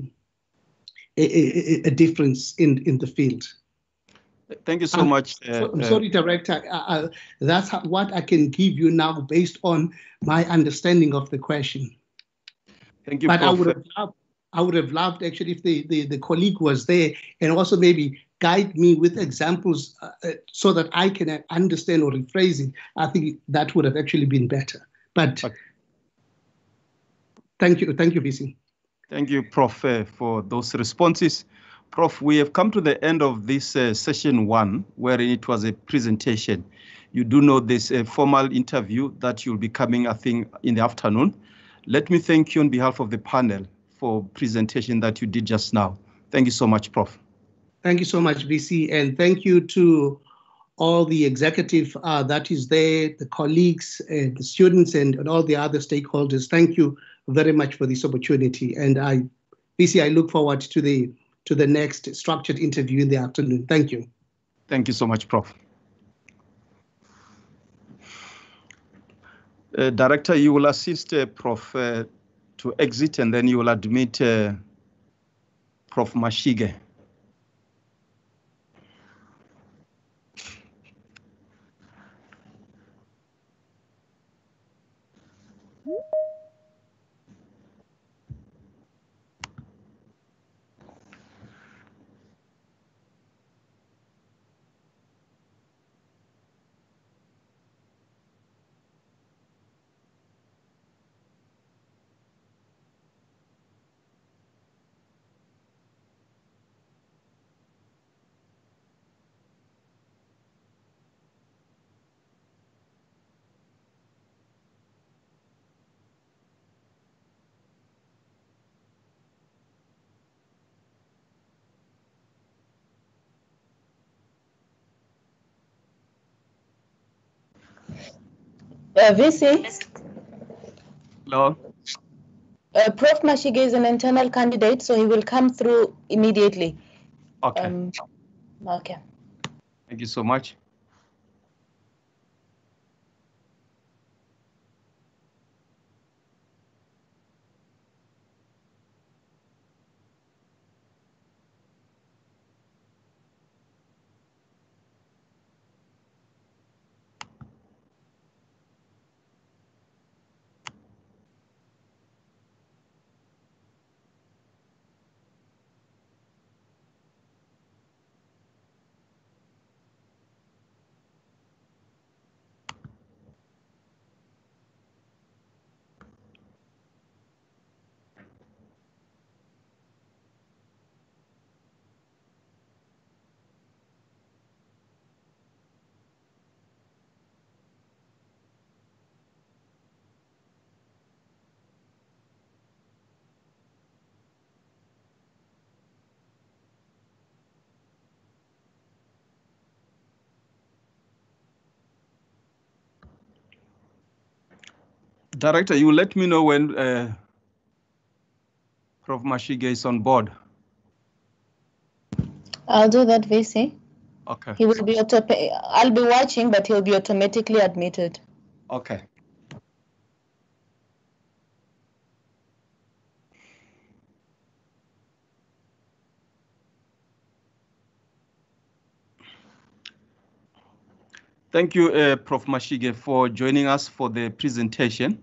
difference in the field. Thank you so much. I'm sorry, Director. That's what I can give you now based on my understanding of the question. Thank you, but Prof. I would have loved actually if the colleague was there and also maybe guide me with examples so that I can understand or rephrase it. I think that would have actually been better. But okay. Thank you, VC. Thank you, Prof, for those responses. Prof, we have come to the end of this session 1, where it was a presentation. You do know this formal interview that you'll be coming, I think, in the afternoon. Let me thank you on behalf of the panel for presentation that you did just now. Thank you so much, Prof. Thank you so much, VC, and thank you to all the executive that is there, the colleagues, and the students, and all the other stakeholders. Thank you very much for this opportunity. And VC, I look forward to the next structured interview in the afternoon. Thank you. Thank you so much, Prof. Director, you will assist Prof to exit, and then you will admit Prof Mashige. VC? Hello? Prof. Mashige is an internal candidate, so he will come through immediately. Okay. Okay. Thank you so much. Director, you let me know when Prof. Mashige is on board. I'll do that, VC. Okay. He will be I'll be watching, but he'll be automatically admitted. Okay. Thank you, Prof. Mashige, for joining us for the presentation.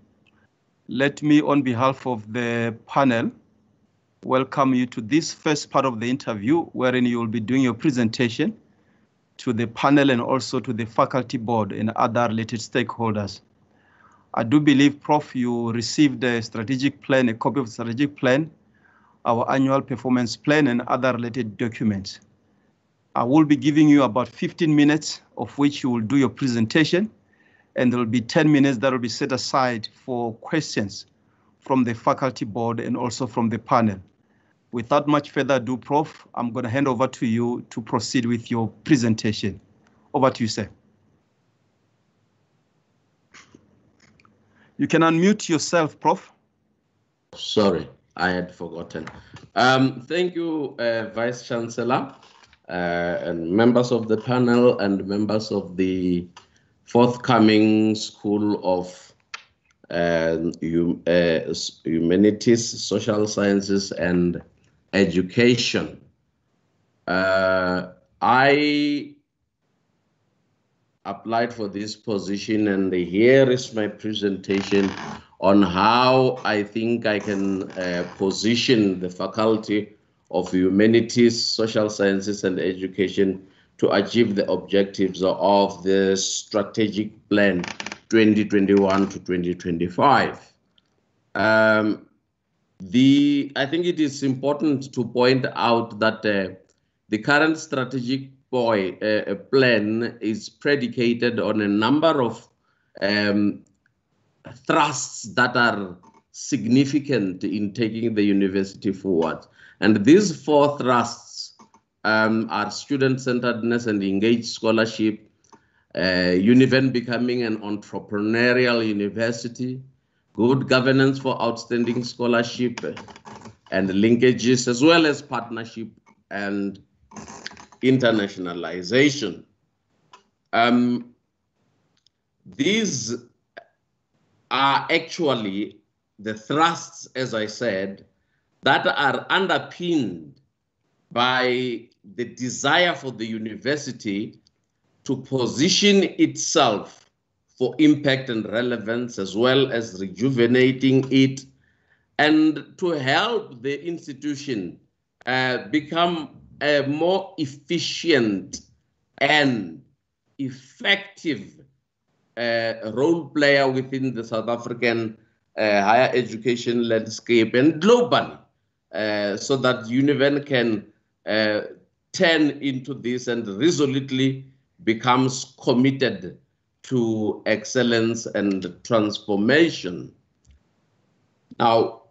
Let me, on behalf of the panel, welcome you to this first part of the interview, wherein you will be doing your presentation to the panel and also to the faculty board and other related stakeholders. I do believe, Prof, you received a strategic plan, a copy of the strategic plan, our annual performance plan, and other related documents. I will be giving you about 15 minutes, of which you will do your presentation, and there will be 10 minutes that will be set aside for questions from the faculty board and also from the panel. Without much further ado, Prof, I'm going to hand over to you to proceed with your presentation. Over to you, sir. You can unmute yourself, Prof. Sorry, I had forgotten. Thank you, Vice Chancellor, and members of the panel and members of the forthcoming School of Humanities, Social Sciences, and Education. I applied for this position, and here is my presentation on how I think I can position the Faculty of Humanities, Social Sciences, and Education to achieve the objectives of the Strategic Plan 2021 to 2025. I think it is important to point out that the current strategic plan is predicated on a number of thrusts that are significant in taking the university forward. And these four thrusts are student-centeredness and engaged scholarship, Univen becoming an entrepreneurial university, good governance for outstanding scholarship and linkages, as well as partnership and internationalization. These are actually the thrusts, as I said, that are underpinned by the desire for the university to position itself for impact and relevance, as well as rejuvenating it, and to help the institution become a more efficient and effective role player within the South African higher education landscape and globally, so that Univen can turn into this and resolutely becomes committed to excellence and transformation. Now,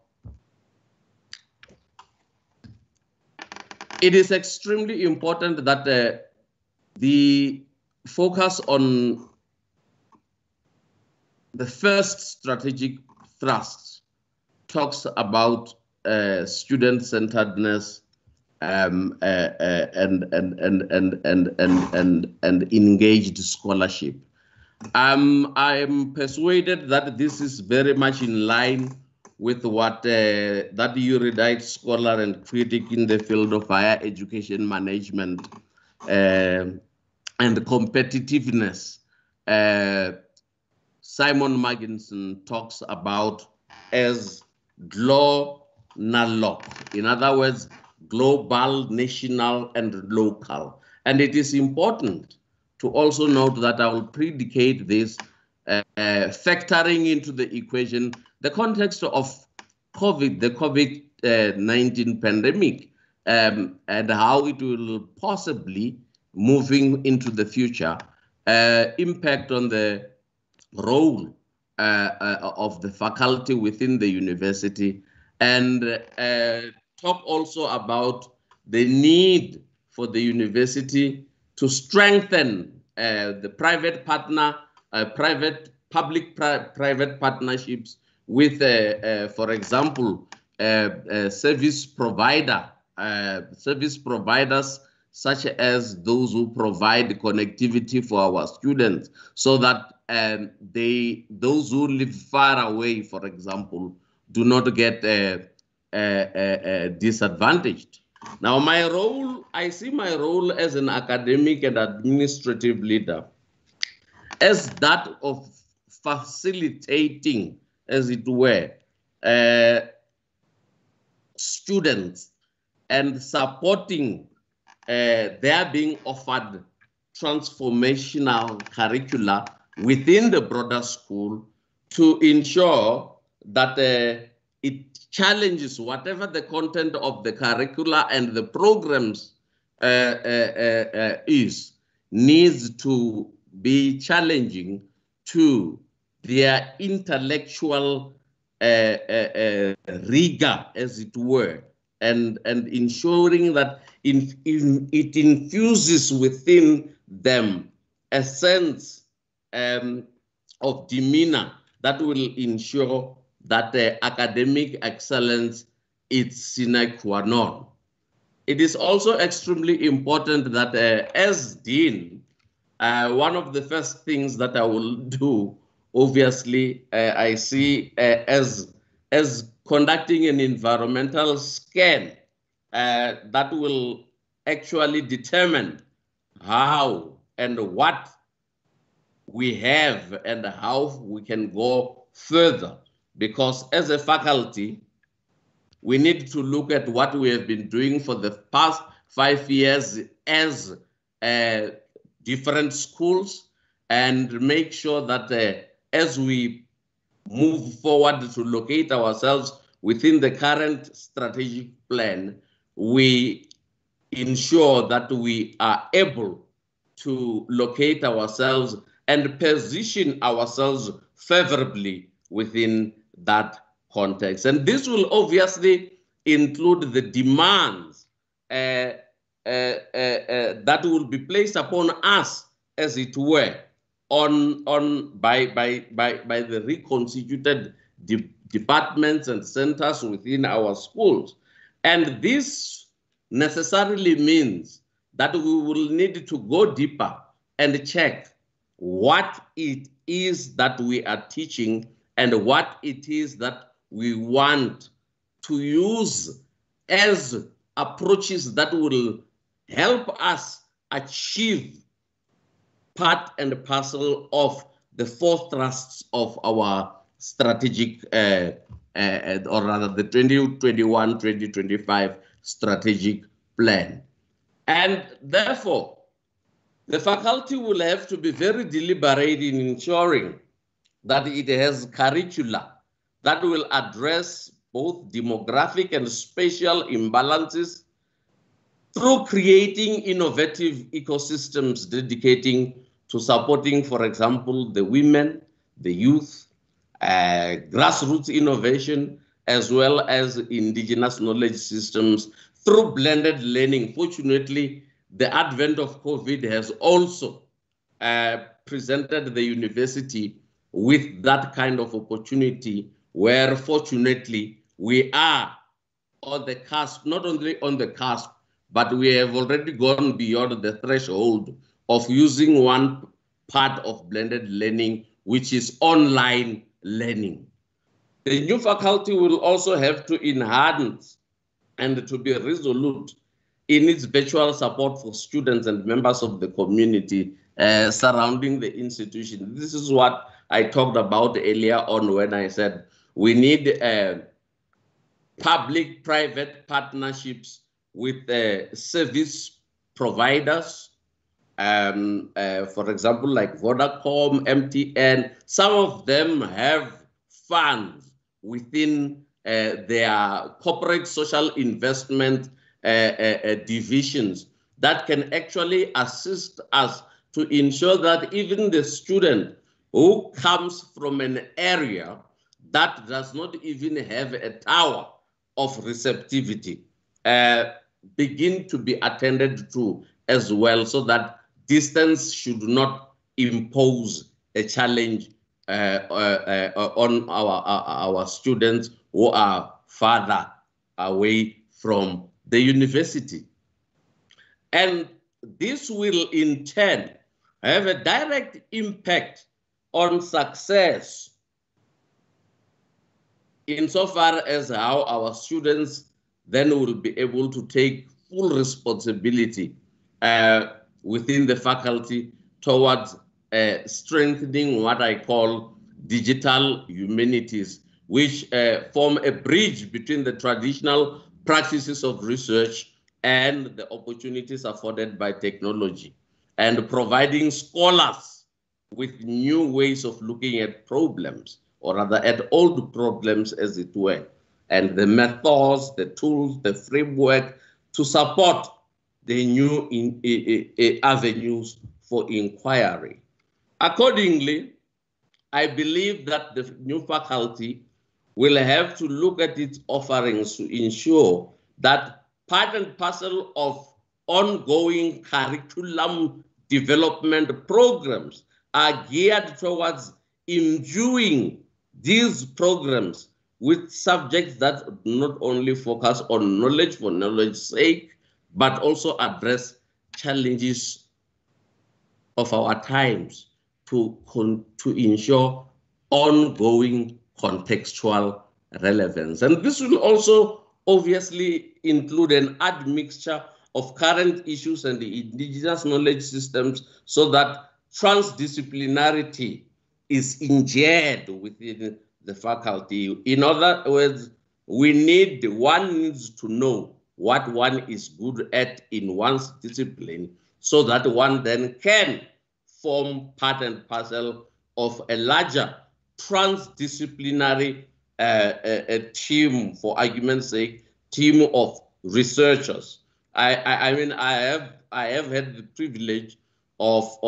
it is extremely important that the focus on the first strategic thrust talks about student-centeredness and engaged scholarship. I'm persuaded that this is very much in line with what that erudite scholar and critic in the field of higher education management and competitiveness, Simon Magginson, talks about as GLO-NALOC. In other words, global, national, and local. And it is important to also note that I will predicate this factoring into the equation the context of COVID, the COVID-19 pandemic, and how it will possibly, moving into the future, impact on the role of the faculty within the university, and talk also about the need for the university to strengthen the private public-private partnerships with, for example, service providers such as those who provide connectivity for our students, so that those who live far away, for example, do not get disadvantaged. Now, my role, I see my role as an academic and administrative leader as that of facilitating, as it were, students and supporting their being offered transformational curricula within the broader school to ensure that it challenges whatever the content of the curricula and the programs needs to be challenging to their intellectual rigor, as it were, and ensuring that it infuses within them a sense of demeanor that will ensure that academic excellence is sine qua non. It is also extremely important that as Dean, one of the first things that I will do, obviously, I see as conducting an environmental scan that will actually determine how and what we have and how we can go further. Because as a faculty, we need to look at what we have been doing for the past 5 years as different schools, and make sure that as we move forward to locate ourselves within the current strategic plan, we ensure that we are able to locate ourselves and position ourselves favorably within that context. And this will obviously include the demands that will be placed upon us, as it were, by the reconstituted departments and centers within our schools. And this necessarily means that we will need to go deeper and check what it is that we are teaching and what it is that we want to use as approaches that will help us achieve part and parcel of the four thrusts of our strategic, or rather the 2021-2025 strategic plan. And therefore, the faculty will have to be very deliberate in ensuring that it has curricula that will address both demographic and spatial imbalances through creating innovative ecosystems dedicating to supporting, for example, the women, the youth, grassroots innovation, as well as indigenous knowledge systems through blended learning. Fortunately, the advent of COVID has also presented the university with that kind of opportunity, where fortunately we are on the cusp, not only on the cusp, but we have already gone beyond the threshold of using one part of blended learning, which is online learning. The new faculty will also have to enhance and to be resolute in its virtual support for students and members of the community surrounding the institution. This is what I talked about earlier on when I said we need public-private partnerships with service providers, for example, like Vodacom, MTN. Some of them have funds within their corporate social investment divisions that can actually assist us to ensure that even the student who comes from an area that does not even have a tower of receptivity begin to be attended to as well, so that distance should not impose a challenge on our students who are farther away from the university. And this will in turn have a direct impact on success insofar as how our students then will be able to take full responsibility within the faculty towards strengthening what I call digital humanities, which form a bridge between the traditional practices of research and the opportunities afforded by technology, and providing scholars with new ways of looking at problems, or rather at old problems, as it were, and the methods, the tools, the framework to support the new avenues for inquiry. Accordingly, I believe that the new faculty will have to look at its offerings to ensure that part and parcel of ongoing curriculum development programs are geared towards imbuing these programs with subjects that not only focus on knowledge for knowledge's sake, but also address challenges of our times to ensure ongoing contextual relevance. And this will also obviously include an admixture of current issues and the indigenous knowledge systems, so that transdisciplinarity is injected within the faculty. In other words, one needs to know what one is good at in one's discipline, so that one then can form part and parcel of a larger transdisciplinary team, for argument's sake, team of researchers. I mean, I have had the privilege of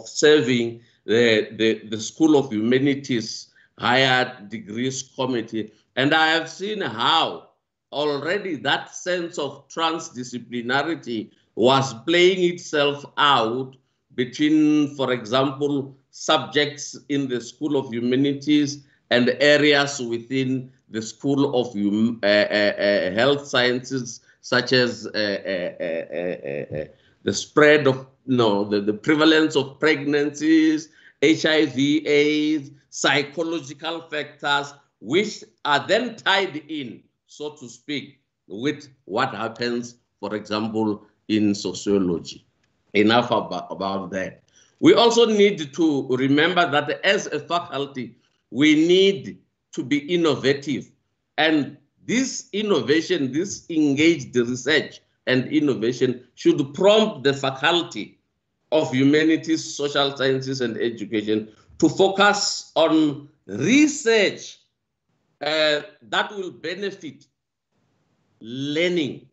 serving the School of Humanities Higher Degrees Committee, and I have seen how already that sense of transdisciplinarity was playing itself out between, for example, subjects in the School of Humanities and areas within the School of Health Sciences, such as the spread of, the prevalence of pregnancies, HIV, AIDS, psychological factors, which are then tied in, so to speak, with what happens, for example, in sociology. Enough about that. We also need to remember that as a faculty, we need to be innovative. And this innovation, this engaged research and innovation should prompt the Faculty of Humanities, Social Sciences and Education to focus on research that will benefit learning,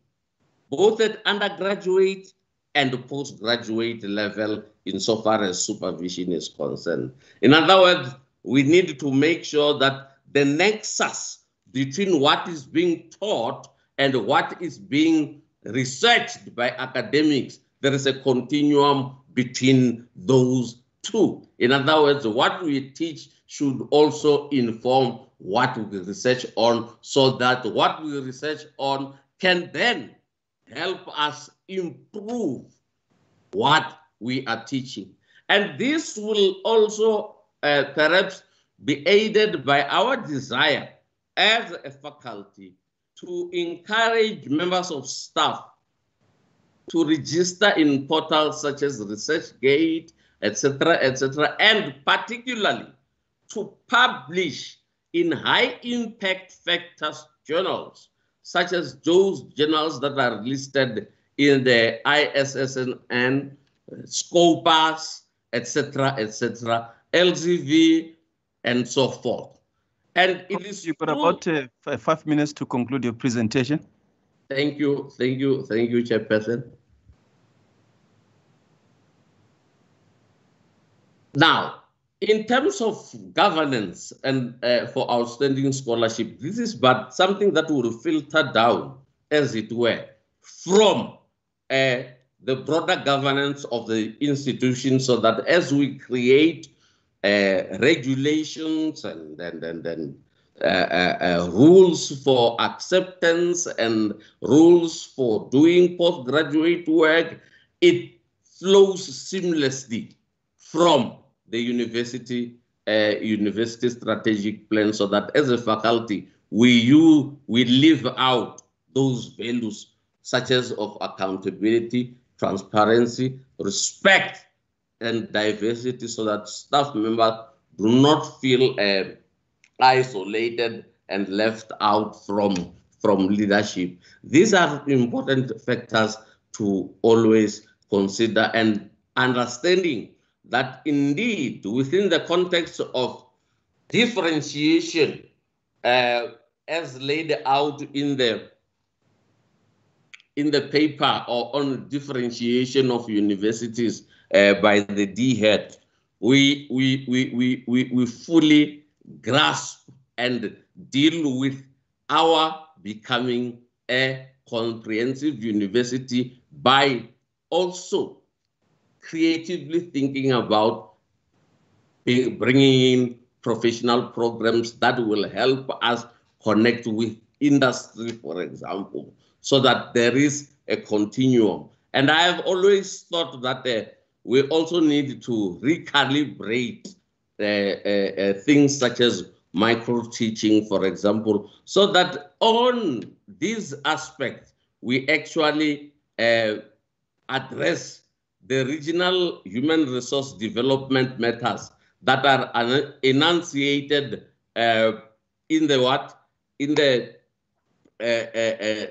both at undergraduate and postgraduate level, insofar as supervision is concerned. In other words, we need to make sure that the nexus between what is being taught and what is being researched by academics, there is a continuum between those too. In other words, what we teach should also inform what we research on, so that what we research on can then help us improve what we are teaching. And this will also perhaps be aided by our desire as a faculty to encourage members of staff to register in portals such as ResearchGate, etc., and particularly to publish in high impact factors journals, such as those journals that are listed in the ISSN, Scopus, etc., LZV, and so forth. And it is You've got about 5 minutes to conclude your presentation. Thank you, Chairperson. Now, in terms of governance and for outstanding scholarship, this is but something that will filter down, as it were, from the broader governance of the institution, so that as we create regulations and rules for acceptance and rules for doing postgraduate work, it flows seamlessly from the university strategic plan, so that as a faculty, we live out those values such as of accountability, transparency, respect, and diversity, so that staff members do not feel isolated and left out from leadership. These are important factors to always consider, and understanding that indeed within the context of differentiation as laid out in the paper or on differentiation of universities by the DHET, we fully grasp and deal with our becoming a comprehensive university by also creatively thinking about bringing in professional programs that will help us connect with industry, for example, so that there is a continuum. And I have always thought that we also need to recalibrate things such as micro-teaching, for example, so that on these aspects, we actually address the regional human resource development matters that are enunciated in the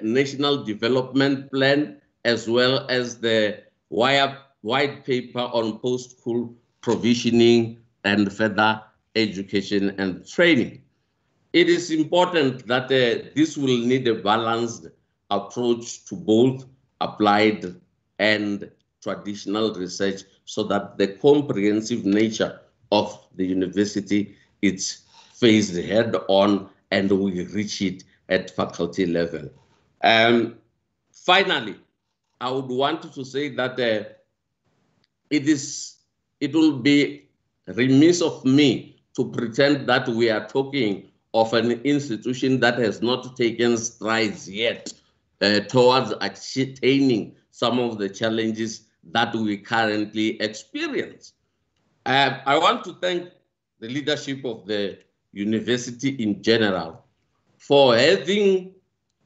National Development Plan, as well as the white paper on post-school provisioning and further education and training. It is important that this will need a balanced approach to both applied and traditional research, so that the comprehensive nature of the university is faced head on and we reach it at faculty level. Finally, I would want to say that it will be remiss of me to pretend that we are talking of an institution that has not taken strides yet towards attaining some of the challenges that we currently experience. I want to thank the leadership of the university in general for having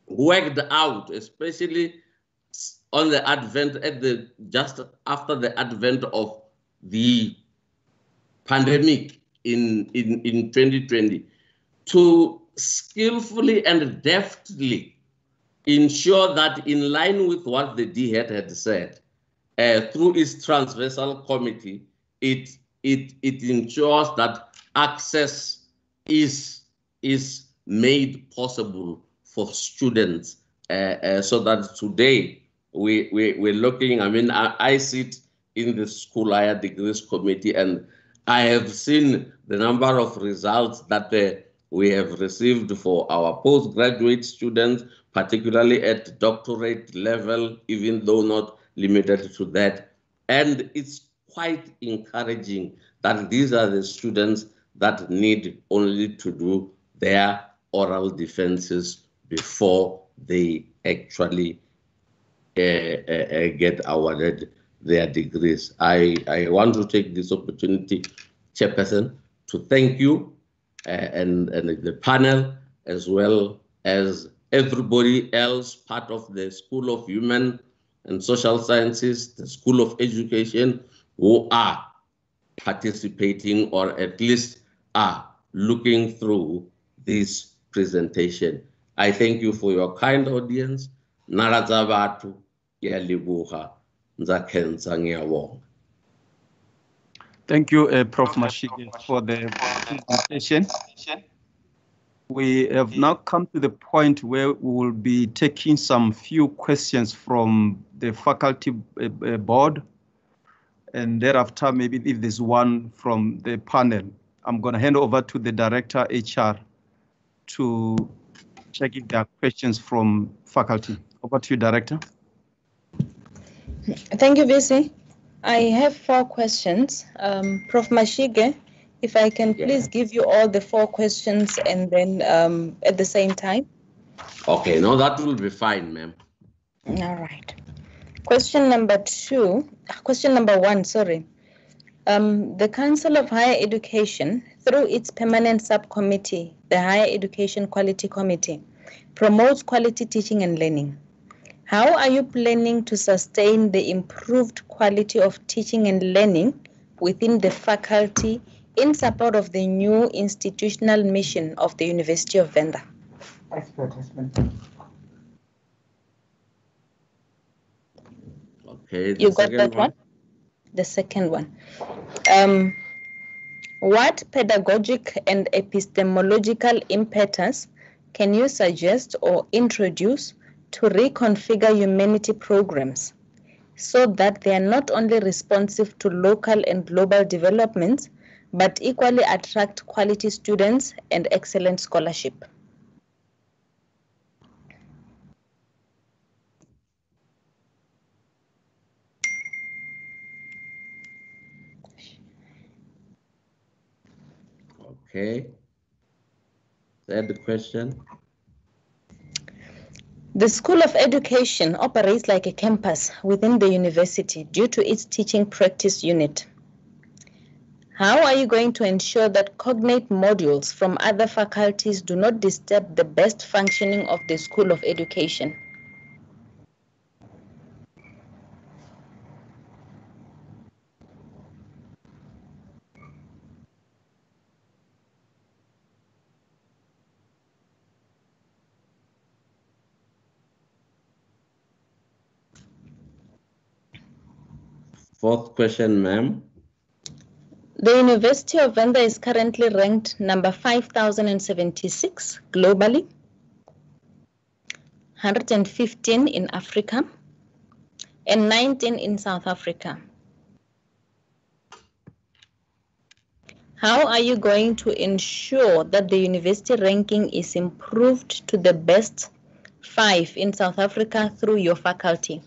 worked out, especially on the advent just after the advent of the pandemic in 2020, to skillfully and deftly ensure that, in line with what the DHET had said, through its transversal committee, it ensures that access is made possible for students, so that today we're looking. I mean, I sit in the School Higher Degrees Committee, and I have seen the number of results that we have received for our postgraduate students, particularly at doctorate level, even though not limited to that. And it's quite encouraging that these are the students that need only to do their oral defenses before they actually get awarded their degrees. I want to take this opportunity, Chairperson, to thank you and the panel, as well as everybody else part of the School of Human and Social Sciences, the School of Education, who are participating or at least are looking through this presentation. I thank you for your kind audience. Narazavatu yalibuha nzakhenza ngiyabonga. Thank you, Prof. Mashige, for the presentation. We have now come to the point where we will be taking some few questions from the faculty board, and thereafter, maybe if there's one from the panel, I'm going to hand over to the Director HR to check if there are questions from faculty. Over to you, Director. Thank you, VC. I have 4 questions. Prof. Mashige, if I can please give you all the 4 questions and then at the same time. Okay, no, that will be fine, ma'am. All right. Question number 1, sorry. The Council of Higher Education, through its permanent subcommittee, the Higher Education Quality Committee, promotes quality teaching and learning. How are you planning to sustain the improved quality of teaching and learning within the faculty in support of the new institutional mission of the University of Venda? Okay, you got that one? The second one. What pedagogic and epistemological impetus can you suggest or introduce to reconfigure humanity programs so that they are not only responsive to local and global developments, but equally attract quality students and excellent scholarship? Okay. Third question. The School of Education operates like a campus within the university due to its teaching practice unit. How are you going to ensure that cognate modules from other faculties do not disturb the best functioning of the School of Education? Fourth question, ma'am. The University of Venda is currently ranked number 5,076 globally, 115 in Africa, and 19 in South Africa. How are you going to ensure that the university ranking is improved to the best 5 in South Africa through your faculty?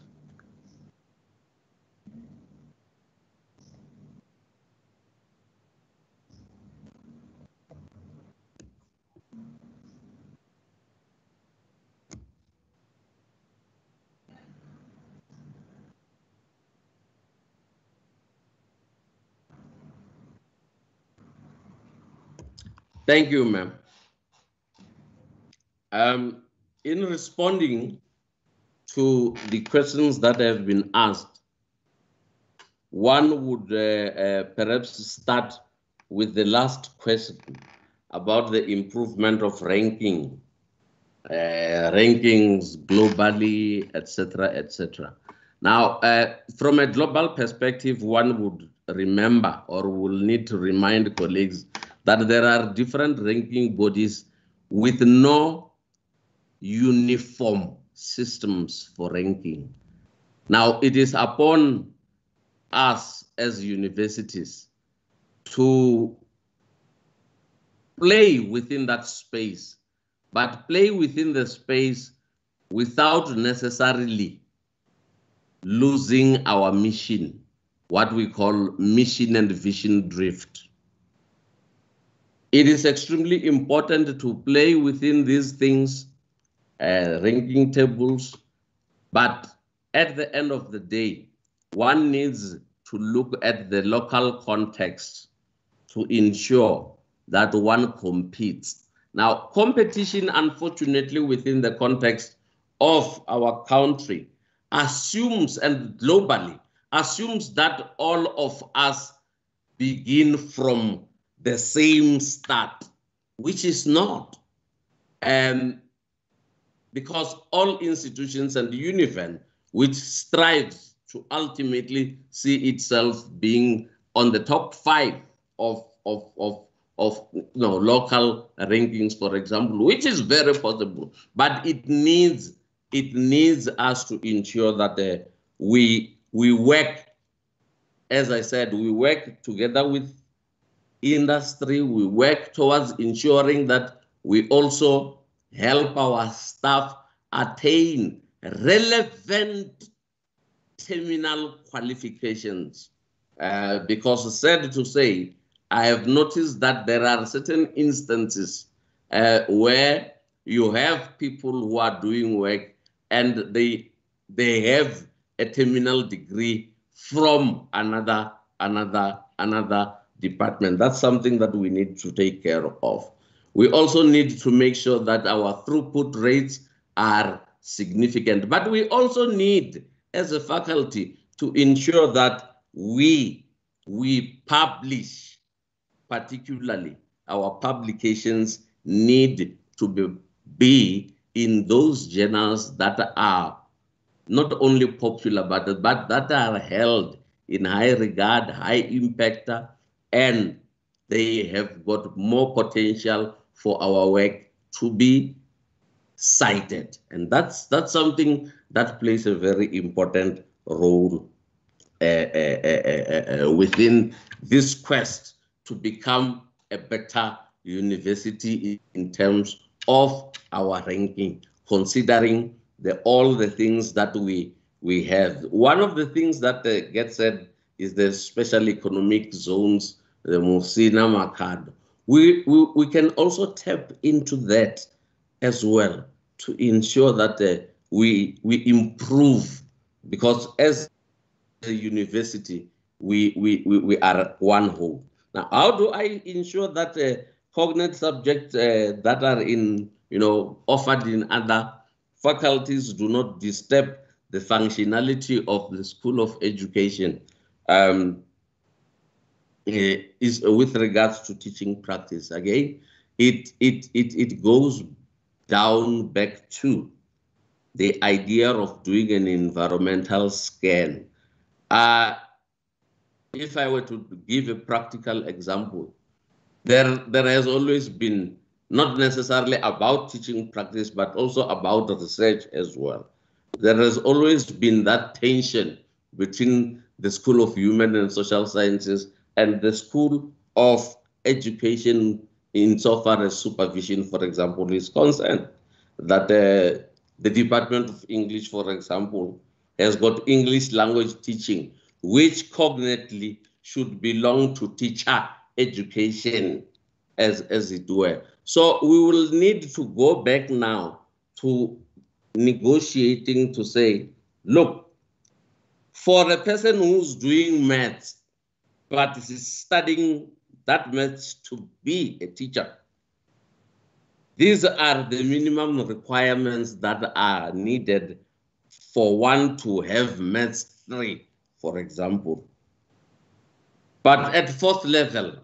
Thank you, ma'am. In responding to the questions that have been asked, one would perhaps start with the last question about the improvement of rankings globally, etc., etc. Now, from a global perspective, one would remember or will need to remind colleagues that there are different ranking bodies with no uniform systems for ranking. Now, it is upon us as universities to play within that space, but play within the space without necessarily losing our mission what we call mission and vision drift. It is extremely important to play within these things, ranking tables, but at the end of the day, one needs to look at the local context to ensure that one competes. Now, competition, unfortunately, within the context of our country assumes, and globally, assumes that all of us begin from the same start, which is not. Because all institutions and Univen, which strives to ultimately see itself being on the top 5 of local rankings, for example, which is very possible, but it needs us to ensure that we work, as I said, we work together with industry, we work towards ensuring that we also help our staff attain relevant terminal qualifications. Because sad to say, I have noticed that there are certain instances where you have people who are doing work and they have a terminal degree from another department. That's something that we need to take care of. We also need to make sure that our throughput rates are significant, but we also need, as a faculty, to ensure that we publish, particularly our publications need to be in those journals that are not only popular, but that are held in high regard, high impact, and they have got more potential for our work to be cited. And that's something that plays a very important role within this quest to become a better university in terms of our ranking, considering all the things that we have. One of the things that gets said is the special economic zones, the Musina Makado. We can also tap into that as well to ensure that we improve, because as a university, we are one whole. Now, how do I ensure that cognate subjects that are offered in other faculties do not disturb the functionality of the School of Education? Is with regards to teaching practice. Again, it goes down back to the idea of doing an environmental scan. If I were to give a practical example, there has always been, not necessarily about teaching practice, but also about research as well. There has always been that tension between the School of Human and Social Sciences and the School of Education insofar as supervision, for example, is concerned. That the Department of English, for example, has got English language teaching, which cognately should belong to teacher education, as it were. So we will need to go back now to negotiating to say, look, for a person who's doing maths, but is studying that maths to be a teacher, these are the minimum requirements that are needed for one to have maths 3, for example. But at 4th level,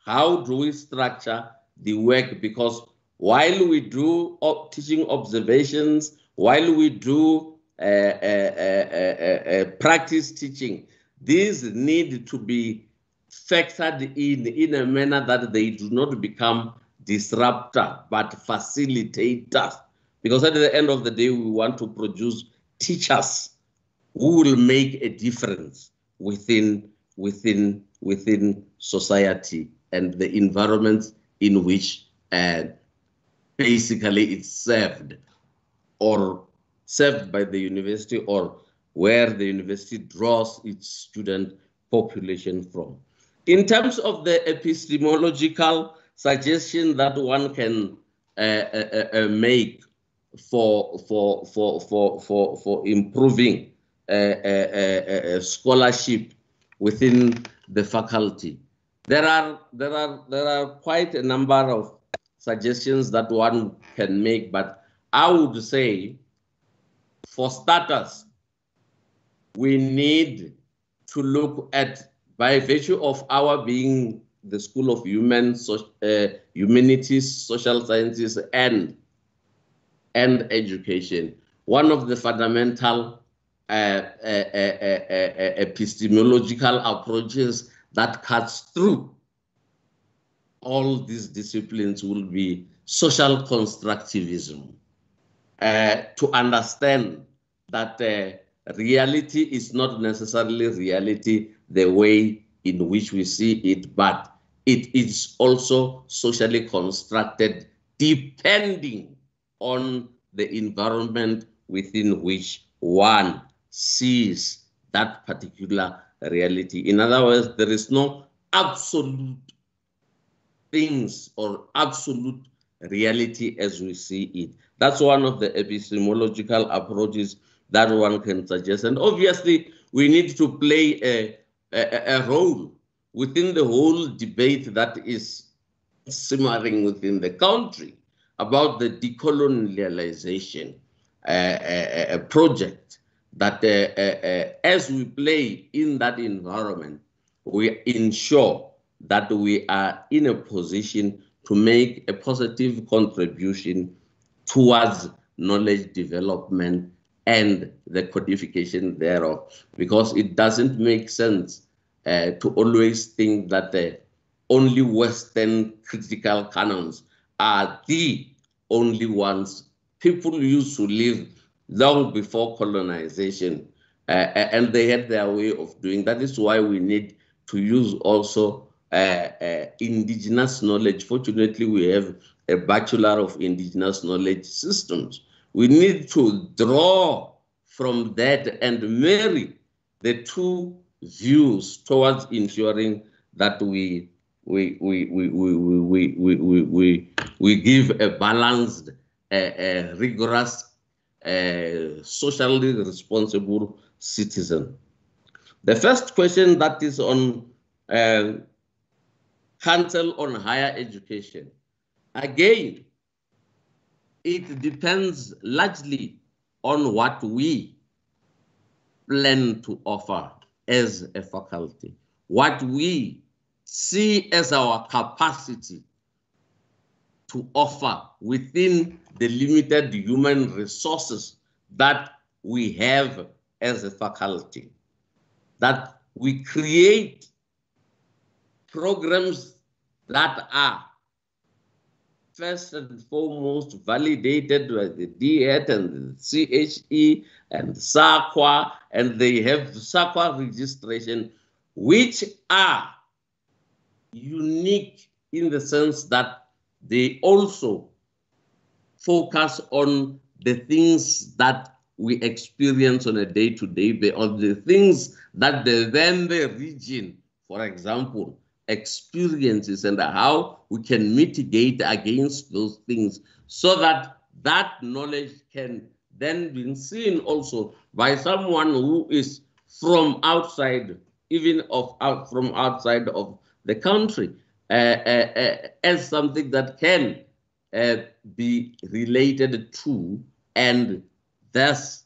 how do we structure the work? Because while we do teaching observations, while we do practice teaching, these need to be factored in a manner that they do not become disruptor, but facilitators. Because at the end of the day, we want to produce teachers who will make a difference within society and the environments in which basically it's served by the university, or where the university draws its student population from. In terms of the epistemological suggestion that one can make for improving scholarship within the faculty, there are quite a number of suggestions that one can make, but I would say, for starters, we need to look at, by virtue of our being the School of Humanities, Social Sciences, and Education, one of the fundamental epistemological approaches that cuts through all these disciplines will be social constructivism. To understand that reality is not necessarily reality the way in which we see it, but it is also socially constructed depending on the environment within which one sees that particular reality. In other words, there is no absolute things or absolute reality as we see it. That's one of the epistemological approaches that one can suggest. And obviously, we need to play a role within the whole debate that is simmering within the country about the decolonialization project, that as we play in that environment, we ensure that we are in a position to make a positive contribution towards knowledge development and the codification thereof, because it doesn't make sense to always think that the only Western critical canons are the only ones. People used to live long before colonization, and they had their way of doing. That is why we need to use also indigenous knowledge. Fortunately, we have a Bachelor of Indigenous Knowledge Systems. We need to draw from that and marry the two views towards ensuring that we give a balanced, rigorous, socially responsible citizen. The first question that is on Council on Higher Education. Again, it depends largely on what we plan to offer as a faculty, what we see as our capacity to offer within the limited human resources that we have as a faculty, that we create programs that are first and foremost validated by the DHET and the CHE and SAQA, and they have SAQA registration, which are unique in the sense that they also focus on the things that we experience on a day-to-day basis, on the things that the region, for example, experiences, and how we can mitigate against those things, so that that knowledge can then be seen also by someone who is from outside, even from outside of the country, as something that can be related to and thus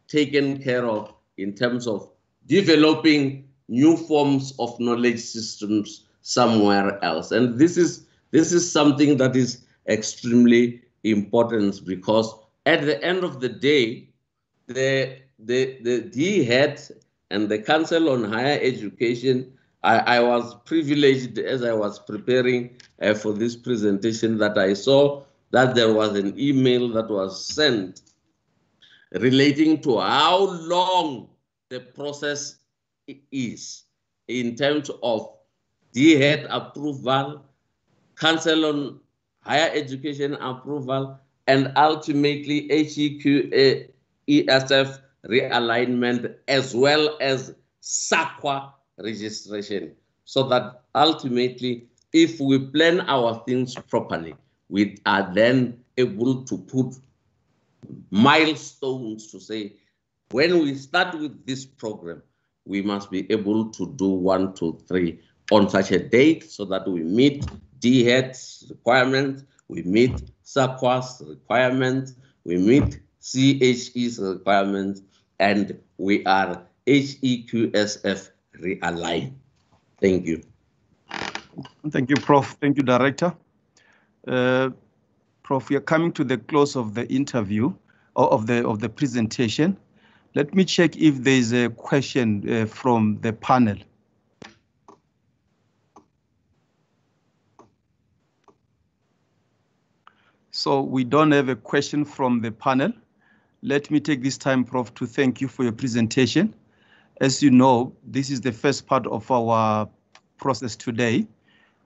taken care of in terms of developing new forms of knowledge systems somewhere else. And this is something that is extremely important, because at the end of the day, the DHET and the Council on Higher Education, I was privileged as I was preparing for this presentation that I saw that there was an email that was sent relating to how long the process is in terms of DHET approval, Council on Higher Education approval, and ultimately HEQ ESF realignment, as well as SAQA registration, so that ultimately, if we plan our things properly, we are then able to put milestones to say, when we start with this program, we must be able to do 1, 2, 3 on such a date, so that we meet DHET's requirements, we meet SAQA's requirements, we meet CHE's requirements, and we are HEQSF realigned. Thank you. Thank you, Prof. Thank you, Director. Prof, we are coming to the close of the interview, or of the presentation. Let me check if there is a question from the panel. So we don't have a question from the panel. Let me take this time, Prof, to thank you for your presentation. As you know, this is the first part of our process today.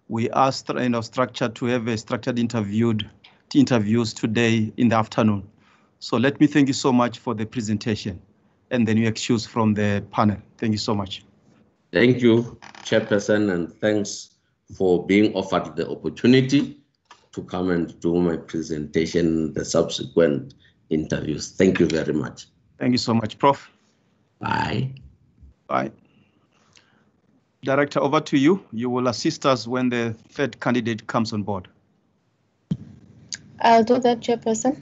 We are structured to have a structured interviews today in the afternoon. So let me thank you so much for the presentation, and then you excuse from the panel. Thank you so much. Thank you, Chairperson, and thanks for being offered the opportunity to come and do my presentation, the subsequent interviews. Thank you very much. Thank you so much, Prof. Bye. Bye. Director, over to you. You will assist us when the third candidate comes on board. I'll do that, Chairperson.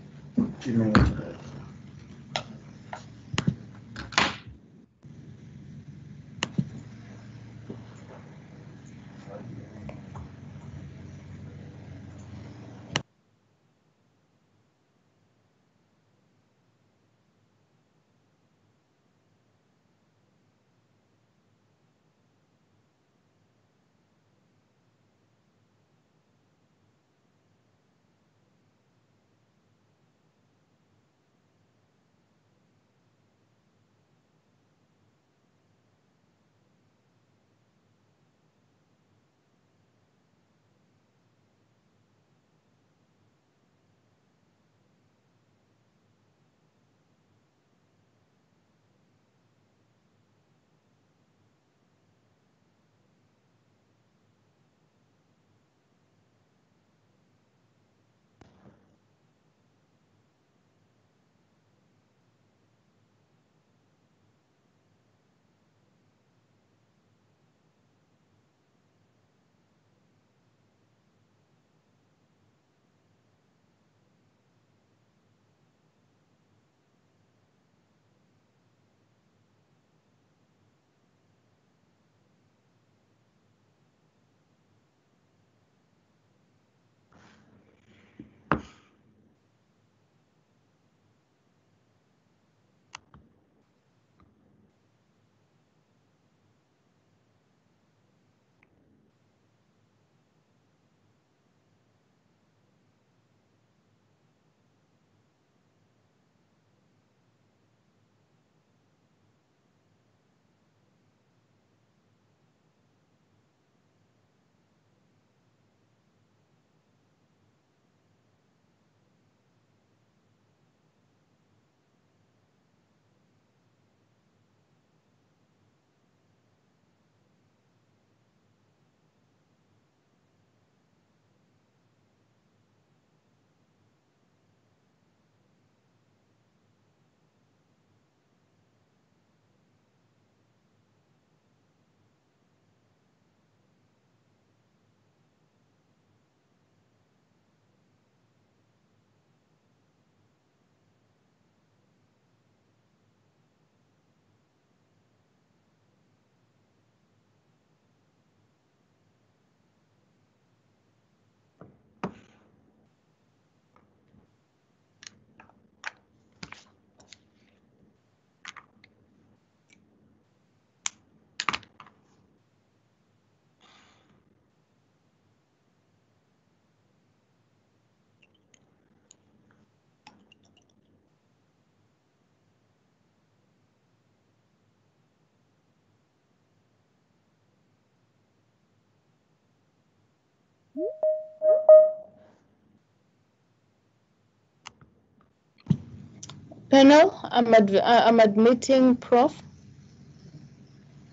Panel, I'm admitting Prof.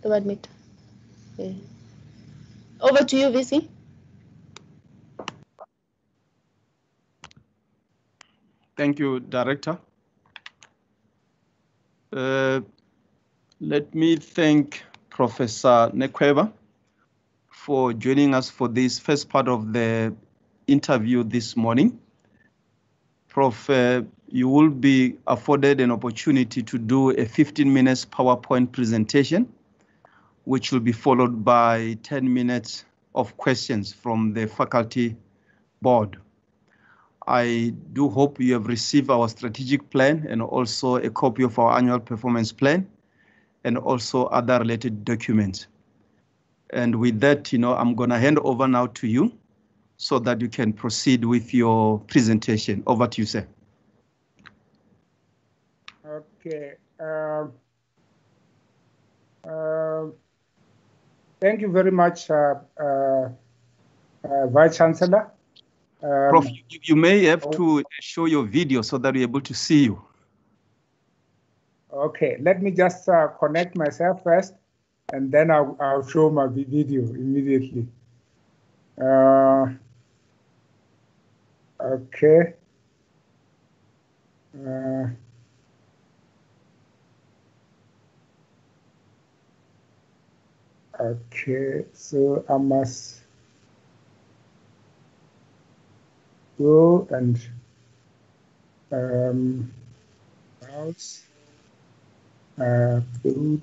To admit. Okay. Over to you, VC. Thank you, Director. Let me thank Professor Nekweba for joining us for this first part of the interview this morning. Prof, you will be afforded an opportunity to do a 15 minutes PowerPoint presentation, which will be followed by 10 minutes of questions from the faculty board. I do hope you have received our strategic plan and also a copy of our annual performance plan and also other related documents. And with that, I'm going to hand over now to you so that you can proceed with your presentation. Over to you, sir. Okay. Thank you very much, Vice Chancellor. Prof, you may have to show your video so that we're able to see you. Okay, let me just connect myself first, and then I'll show my video immediately. Okay. Okay, so I must go and browse, build.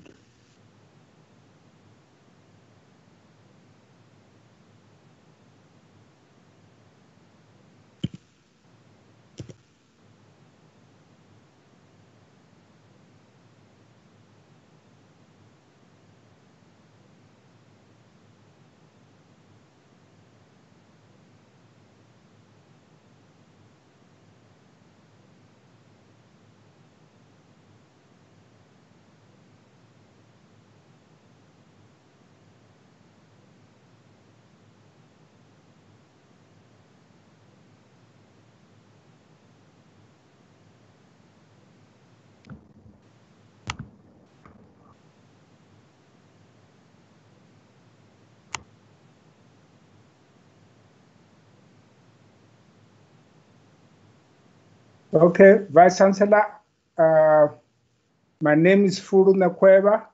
Okay, Vice Chancellor, my name is Furu Nekweba.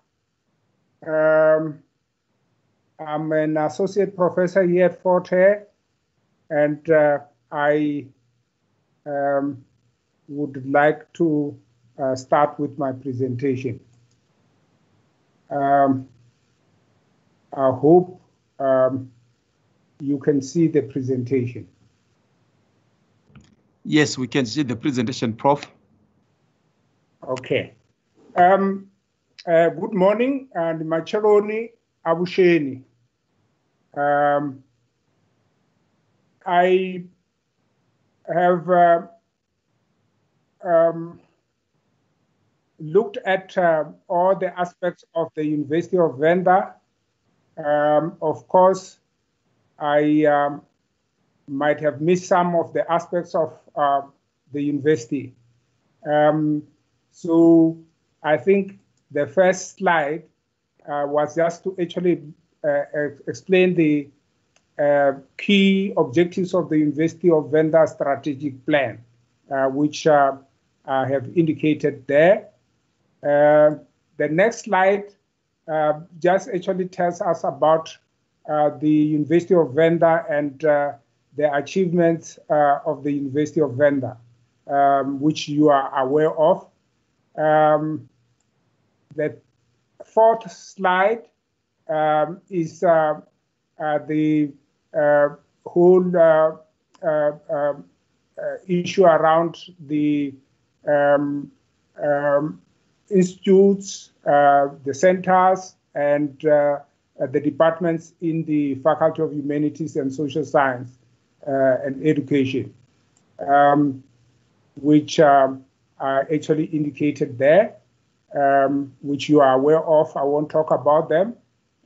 I'm an associate professor here at Fort Hare, and I would like to start with my presentation. I hope you can see the presentation. Yes, we can see the presentation, Prof. Okay. Good morning, and Macharoni Abusheni. I have looked at all the aspects of the University of Venda. Of course, I might have missed some of the aspects of the university. So I think the first slide was just to actually explain the key objectives of the University of Venda strategic plan, which I have indicated there. The next slide just actually tells us about the University of Venda and the achievements of the University of Venda, which you are aware of. The fourth slide is the whole issue around the institutes, the centers, and the departments in the Faculty of Humanities and Social Science and Education, which are actually indicated there, which you are aware of. I won't talk about them.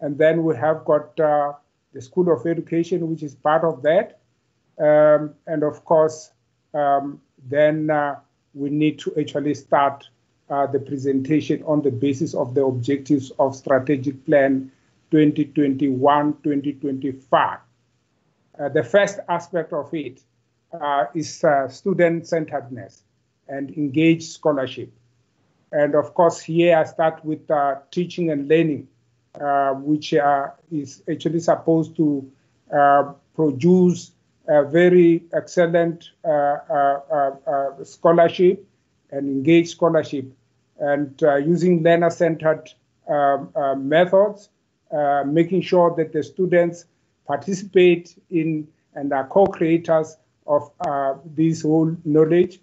And then we have got the School of Education, which is part of that. And of course, then we need to actually start the presentation on the basis of the objectives of strategic plan 2021-2025. The first aspect of it is student-centeredness and engaged scholarship. And of course, here I start with teaching and learning, which is actually supposed to produce a very excellent scholarship and engaged scholarship, and using learner-centered methods, making sure that the students participate in and are co-creators of this whole knowledge.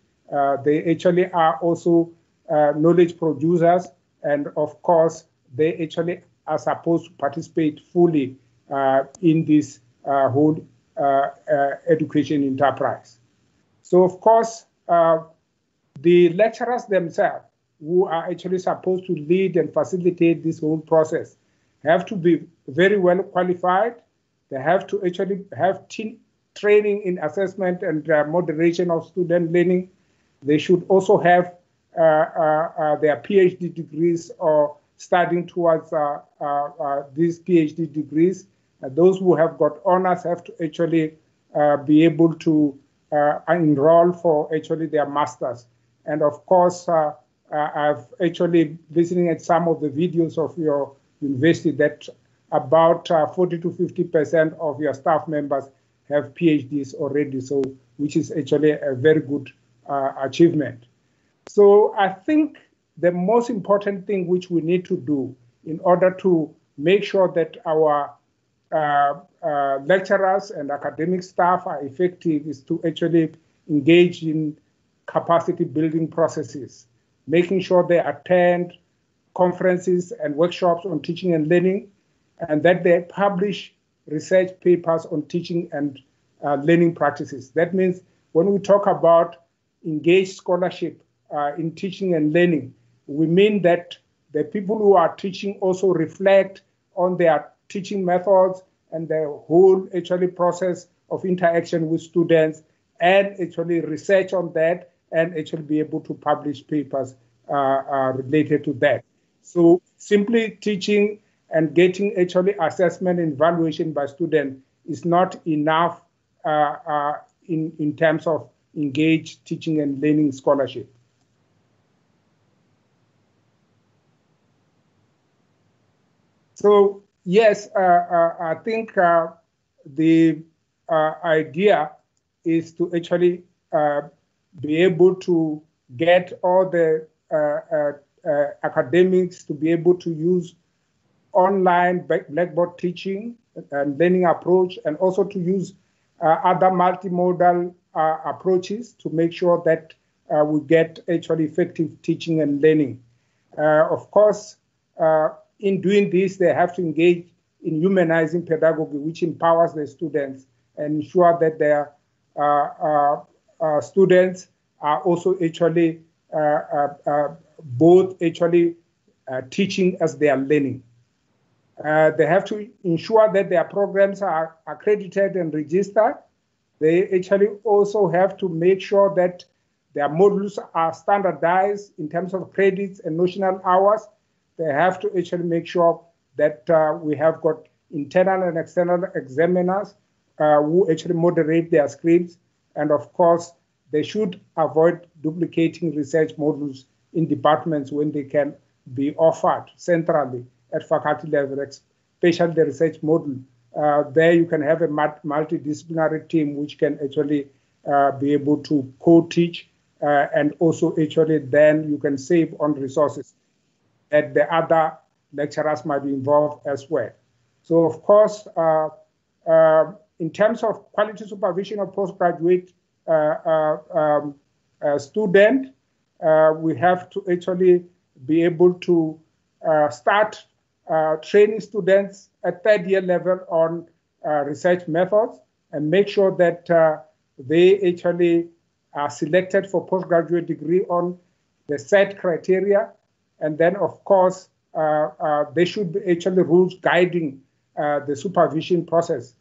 They actually are also knowledge producers, and of course, they actually are supposed to participate fully in this whole education enterprise. So, of course, the lecturers themselves, who are actually supposed to lead and facilitate this whole process, have to be very well qualified. They have to actually have training in assessment and moderation of student learning. They should also have their PhD degrees or studying towards these PhD degrees. Those who have got honors have to actually be able to enroll for actually their masters. And of course, I've actually listening at some of the videos of your university that about 40 to 50% of your staff members have PhDs already, so which is actually a very good achievement. So I think the most important thing which we need to do in order to make sure that our lecturers and academic staff are effective is to actually engage in capacity building processes, making sure they attend conferences and workshops on teaching and learning, and that they publish research papers on teaching and learning practices. That means when we talk about engaged scholarship in teaching and learning, we mean that the people who are teaching also reflect on their teaching methods and the whole actually process of interaction with students, and actually research on that, and actually be able to publish papers related to that. So simply teaching and getting actually assessment and evaluation by students is not enough in terms of engaged teaching and learning scholarship. So yes, I think the idea is to actually be able to get all the academics to be able to use online blackboard teaching and learning approach, and also to use other multimodal approaches to make sure that we get actually effective teaching and learning. Of course, in doing this, they have to engage in humanizing pedagogy, which empowers the students and ensure that their students are also actually both actually teaching as they are learning. They have to ensure that their programs are accredited and registered. They actually also have to make sure that their modules are standardized in terms of credits and notional hours. They have to actually make sure that we have got internal and external examiners who actually moderate their scripts. And of course, they should avoid duplicating research modules in departments when they can be offered centrally at faculty level, especially the research module. There you can have a multidisciplinary team which can actually be able to co-teach, and also actually then you can save on resources that the other lecturers might be involved as well. So of course, in terms of quality supervision of postgraduate student, we have to actually be able to start training students at third-year level on research methods, and make sure that they actually are selected for postgraduate degree on the set criteria. And then, of course, there should be actually rules guiding the supervision process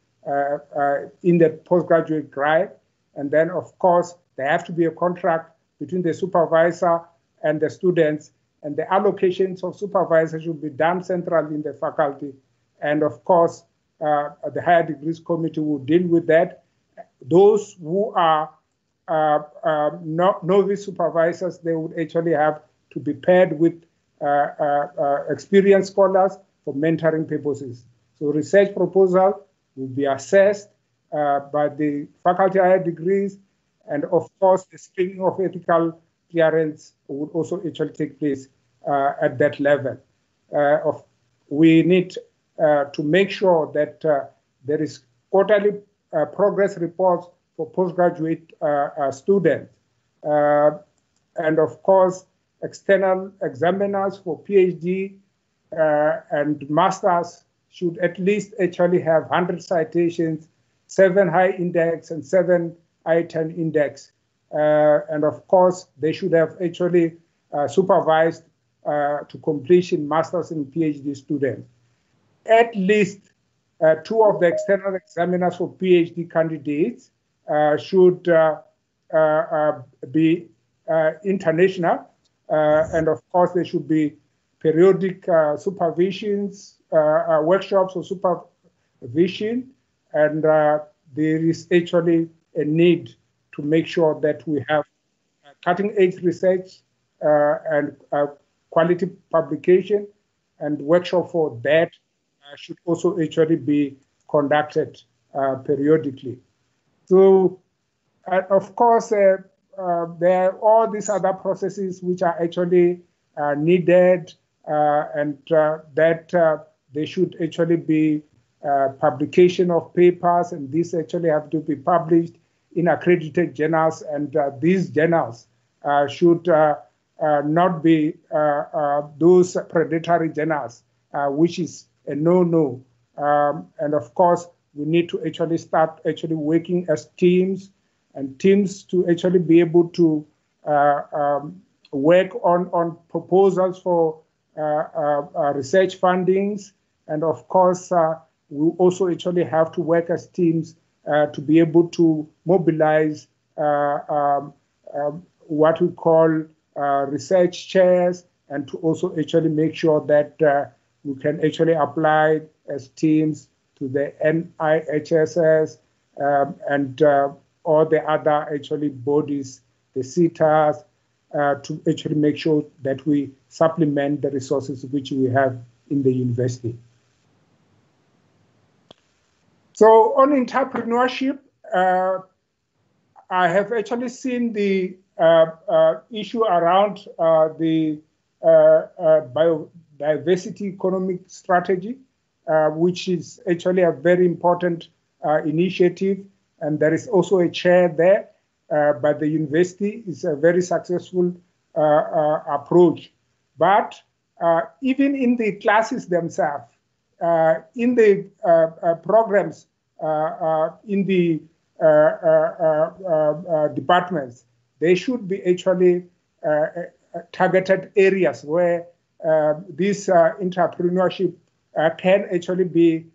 in the postgraduate grade. And then, of course, there have to be a contract between the supervisor and the students, and the allocations of supervisors should be done centrally in the faculty. And of course, the Higher Degrees Committee will deal with that. Those who are novice supervisors, they would actually have to be paired with experienced scholars for mentoring purposes. So research proposal will be assessed by the faculty higher degrees, and of course the screening of ethical clearance would also actually take place at that level. We need to make sure that there is quarterly progress reports for postgraduate students. And of course, external examiners for PhD and masters should at least actually have 100 citations, 7 high index and 7 I-10 index. And of course, they should have actually supervised to completion masters and PhD students. At least 2 of the external examiners for PhD candidates should be international. And of course, there should be periodic supervisions, workshops or supervision. And there is actually a need to make sure that we have cutting-edge research and quality publication, and workshop for that should also actually be conducted periodically. So, of course, there are all these other processes which are actually needed, and that they should actually be publication of papers, and these actually have to be published in accredited journals, and these journals should not be those predatory journals, which is a no-no. And of course, we need to actually start actually working as teams, and teams to actually be able to work on proposals for research fundings. And of course, we also actually have to work as teams to be able to mobilize what we call research chairs, and to also actually make sure that we can actually apply as teams to the NIHSS and all the other actually bodies, the CETAs, to actually make sure that we supplement the resources which we have in the university. So on entrepreneurship, I have actually seen the issue around the biodiversity economic strategy, which is actually a very important initiative. And there is also a chair there by the university. It's a very successful approach. But even in the classes themselves, in the programs, in the departments, they should be actually targeted areas where this entrepreneurship can actually be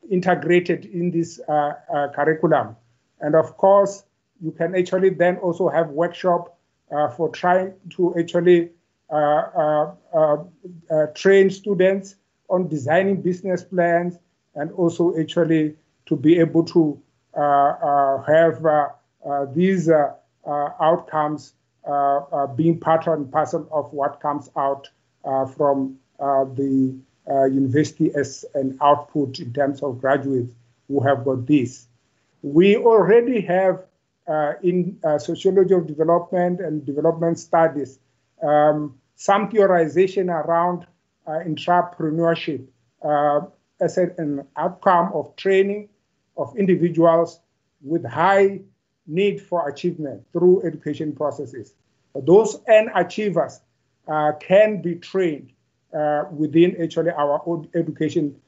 integrated in this curriculum. And of course, you can actually then also have workshop for trying to actually train students on designing business plans, and also actually to be able to have these outcomes being part and parcel of what comes out from the university as an output in terms of graduates who have got this. We already have in sociology of development and development studies some theorization around entrepreneurship as an outcome of training of individuals with high need for achievement through education processes. Those end achievers can be trained within actually our own education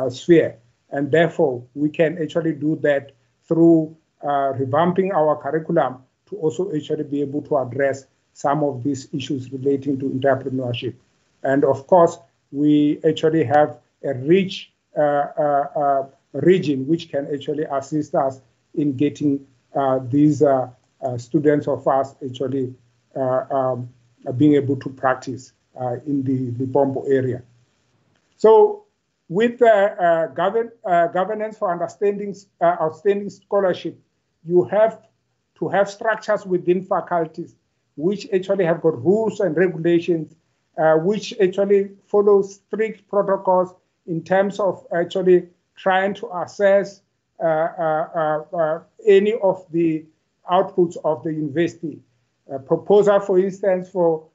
sphere. And therefore, we can actually do that through revamping our curriculum to also actually be able to address some of these issues relating to entrepreneurship. And of course, we actually have a rich region which can actually assist us in getting these students of us actually being able to practice in the Lipombo area. So with governance for outstanding scholarship, you have to have structures within faculties which actually have got rules and regulations, which actually follow strict protocols in terms of actually trying to assess any of the outputs of the university. Proposal, for instance, for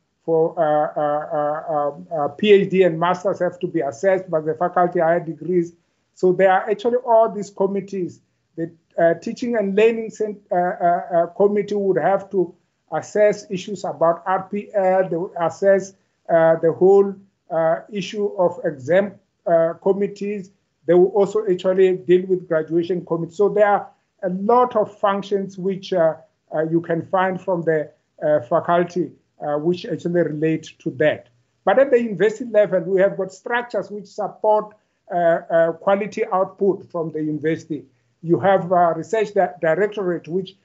PhD and masters have to be assessed by the faculty higher degrees. So there are actually all these committees. The Teaching and Learning Committee would have to assess issues about RPL, they would assess the whole issue of exam committees. They will also actually deal with graduation committees. So there are a lot of functions which you can find from the faculty which actually relate to that. But at the university level, we have got structures which support quality output from the university. You have research directorate which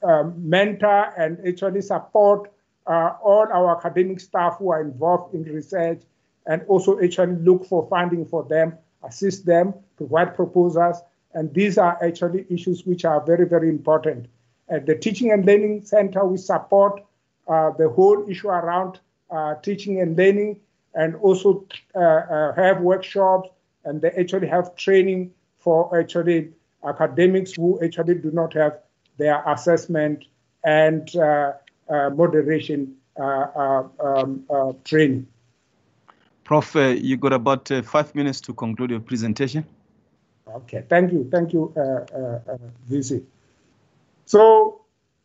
mentor and actually support all our academic staff who are involved in research, and also actually look for funding for them, assist them, provide proposals. And these are actually issues which are very, very important. At the Teaching and Learning Center, we support the whole issue around teaching and learning, and also have workshops, and they actually have training for actually academics who actually do not have their assessment and moderation training. Prof, you got about 5 minutes to conclude your presentation. Okay, thank you, VC. So,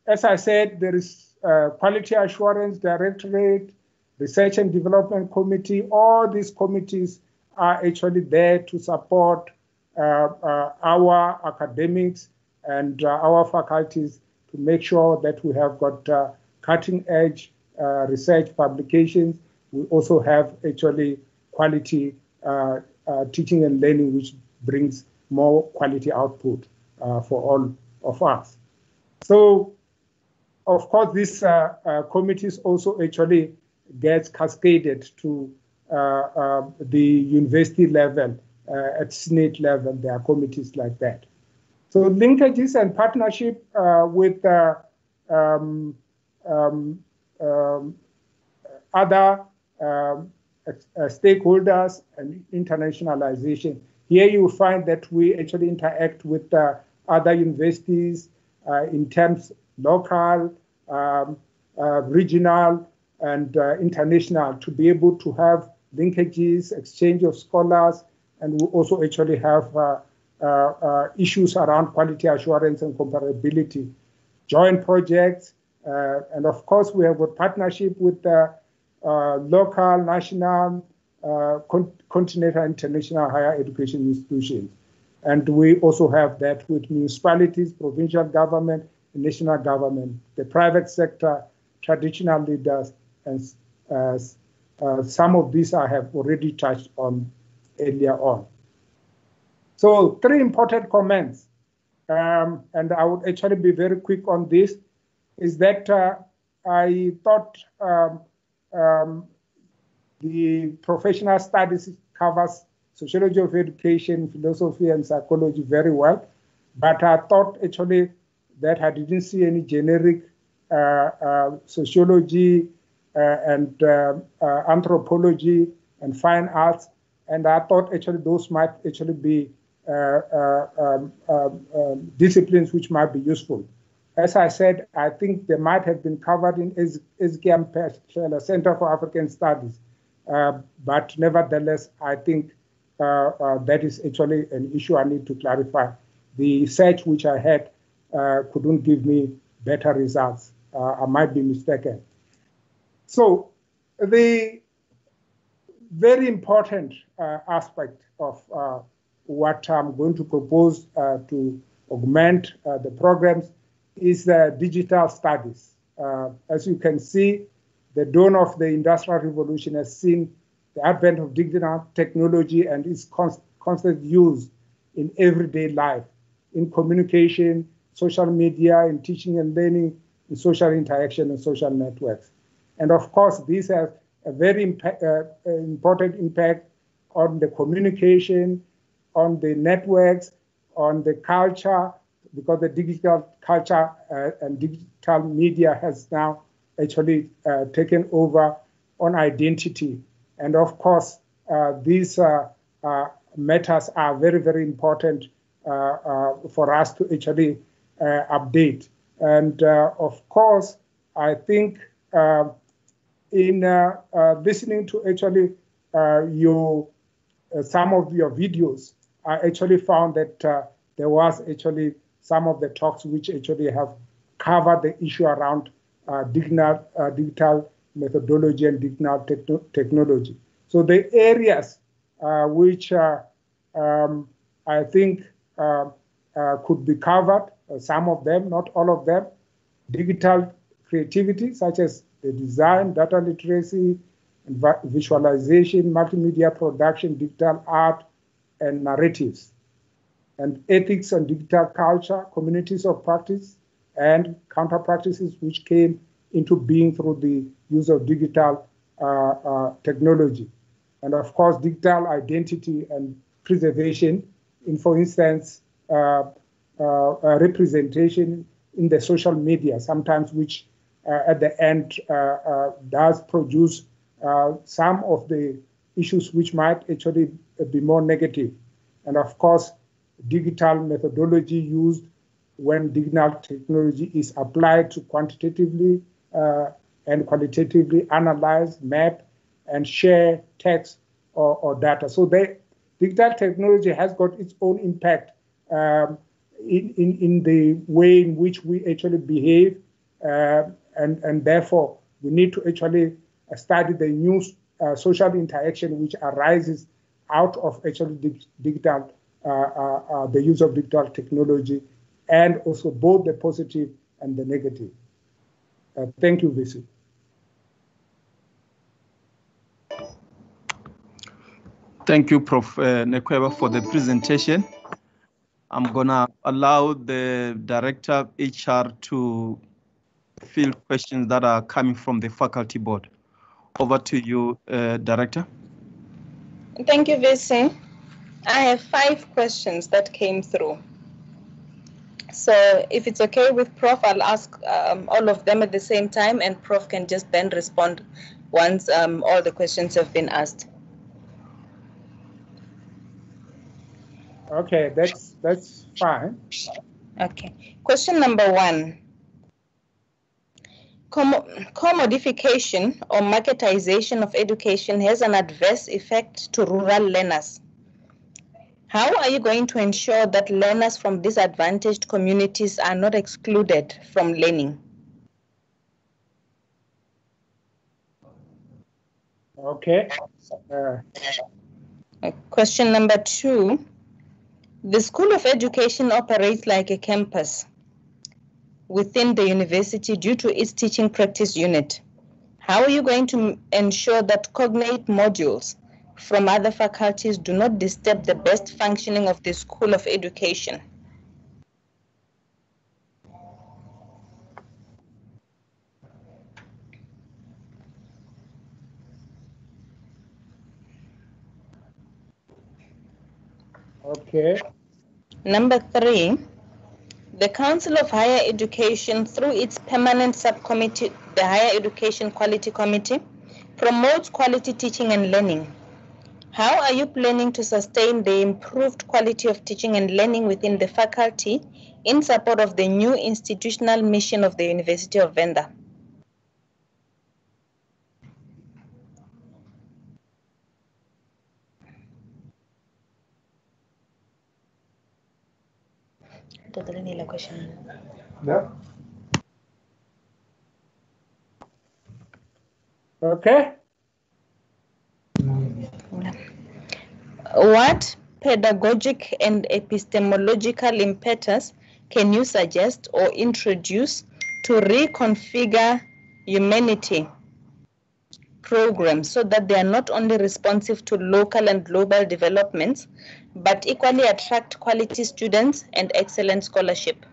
as I said, there is Quality Assurance Directorate, Research and Development Committee. All these committees are actually there to support our academics and our faculties to make sure that we have got cutting-edge research publications. We also have actually quality teaching and learning, which brings more quality output for all of us. So, of course, these committees also actually gets cascaded to the university level, at SNIT level. There are committees like that. So linkages and partnership with other stakeholders and internationalization. Here you will find that we actually interact with other universities in terms local, regional, and international, to be able to have linkages, exchange of scholars, and we also actually have issues around quality assurance and comparability, joint projects, and of course we have a partnership with local, national, continental, international higher education institutions. And we also have that with municipalities, provincial government, national government, the private sector, traditional leaders, and some of these I have already touched on earlier on. So 3 important comments, and I would actually be very quick on this, is that I thought the professional studies covers sociology of education, philosophy, and psychology very well, but I thought actually that I didn't see any generic sociology and anthropology and fine arts, and I thought actually those might actually be disciplines which might be useful. As I said, I think they might have been covered in SGM Center for African Studies, but nevertheless, I think that is actually an issue I need to clarify. The search which I had couldn't give me better results. I might be mistaken. So the very important aspect of what I'm going to propose to augment the programs is digital studies. As you can see, the dawn of the Industrial Revolution has seen the advent of digital technology and its constant use in everyday life, in communication, social media, in teaching and learning, in social interaction and social networks. And of course, these have a very important impact on the communication, on the networks, on the culture, because the digital culture and digital media has now actually taken over on identity. And of course, these matters are very, very important for us to actually update. And of course, I think in listening to actually some of your videos, I actually found that there was actually some of the talks which actually have covered the issue around digital methodology and digital technology. So the areas which I think could be covered, some of them, not all of them, digital creativity, such as the design, data literacy, and visualization, multimedia production, digital art, and narratives, and ethics and digital culture, communities of practice, and counter practices which came into being through the use of digital technology. And of course, digital identity and preservation, in, for instance, representation in the social media, sometimes which at the end does produce some of the issues which might actually be more negative. And of course, digital methodology used when digital technology is applied to quantitatively and qualitatively analyze, map, and share text or data. So digital technology has got its own impact in the way in which we actually behave, and therefore we need to actually study the new social interaction which arises out of actually digital, the use of digital technology, and also both the positive and the negative. Thank you, Visi. Thank you, Prof. Nekweba, for the presentation. I'm gonna allow the Director of HR to field questions that are coming from the faculty board. Over to you, Director. Thank you, Visi. I have 5 questions that came through. So if it's okay with Prof, I'll ask all of them at the same time, and Prof can just then respond once all the questions have been asked. Okay, that's fine. Okay. Question number 1. Commodification or marketization of education has an adverse effect to rural learners. How are you going to ensure that learners from disadvantaged communities are not excluded from learning? Okay. Question number 2. The School of Education operates like a campus within the university due to its teaching practice unit. How are you going to ensure that cognate modules from other faculties do not disturb the best functioning of the School of Education? Okay. Number 3, the Council of Higher Education, through its permanent subcommittee, the Higher Education Quality Committee, promotes quality teaching and learning. How are you planning to sustain the improved quality of teaching and learning within the faculty in support of the new institutional mission of the University of Venda? Yeah. Okay. What pedagogic and epistemological impetus can you suggest or introduce to reconfigure humanity programs so that they are not only responsive to local and global developments, but equally attract quality students and excellent scholarship?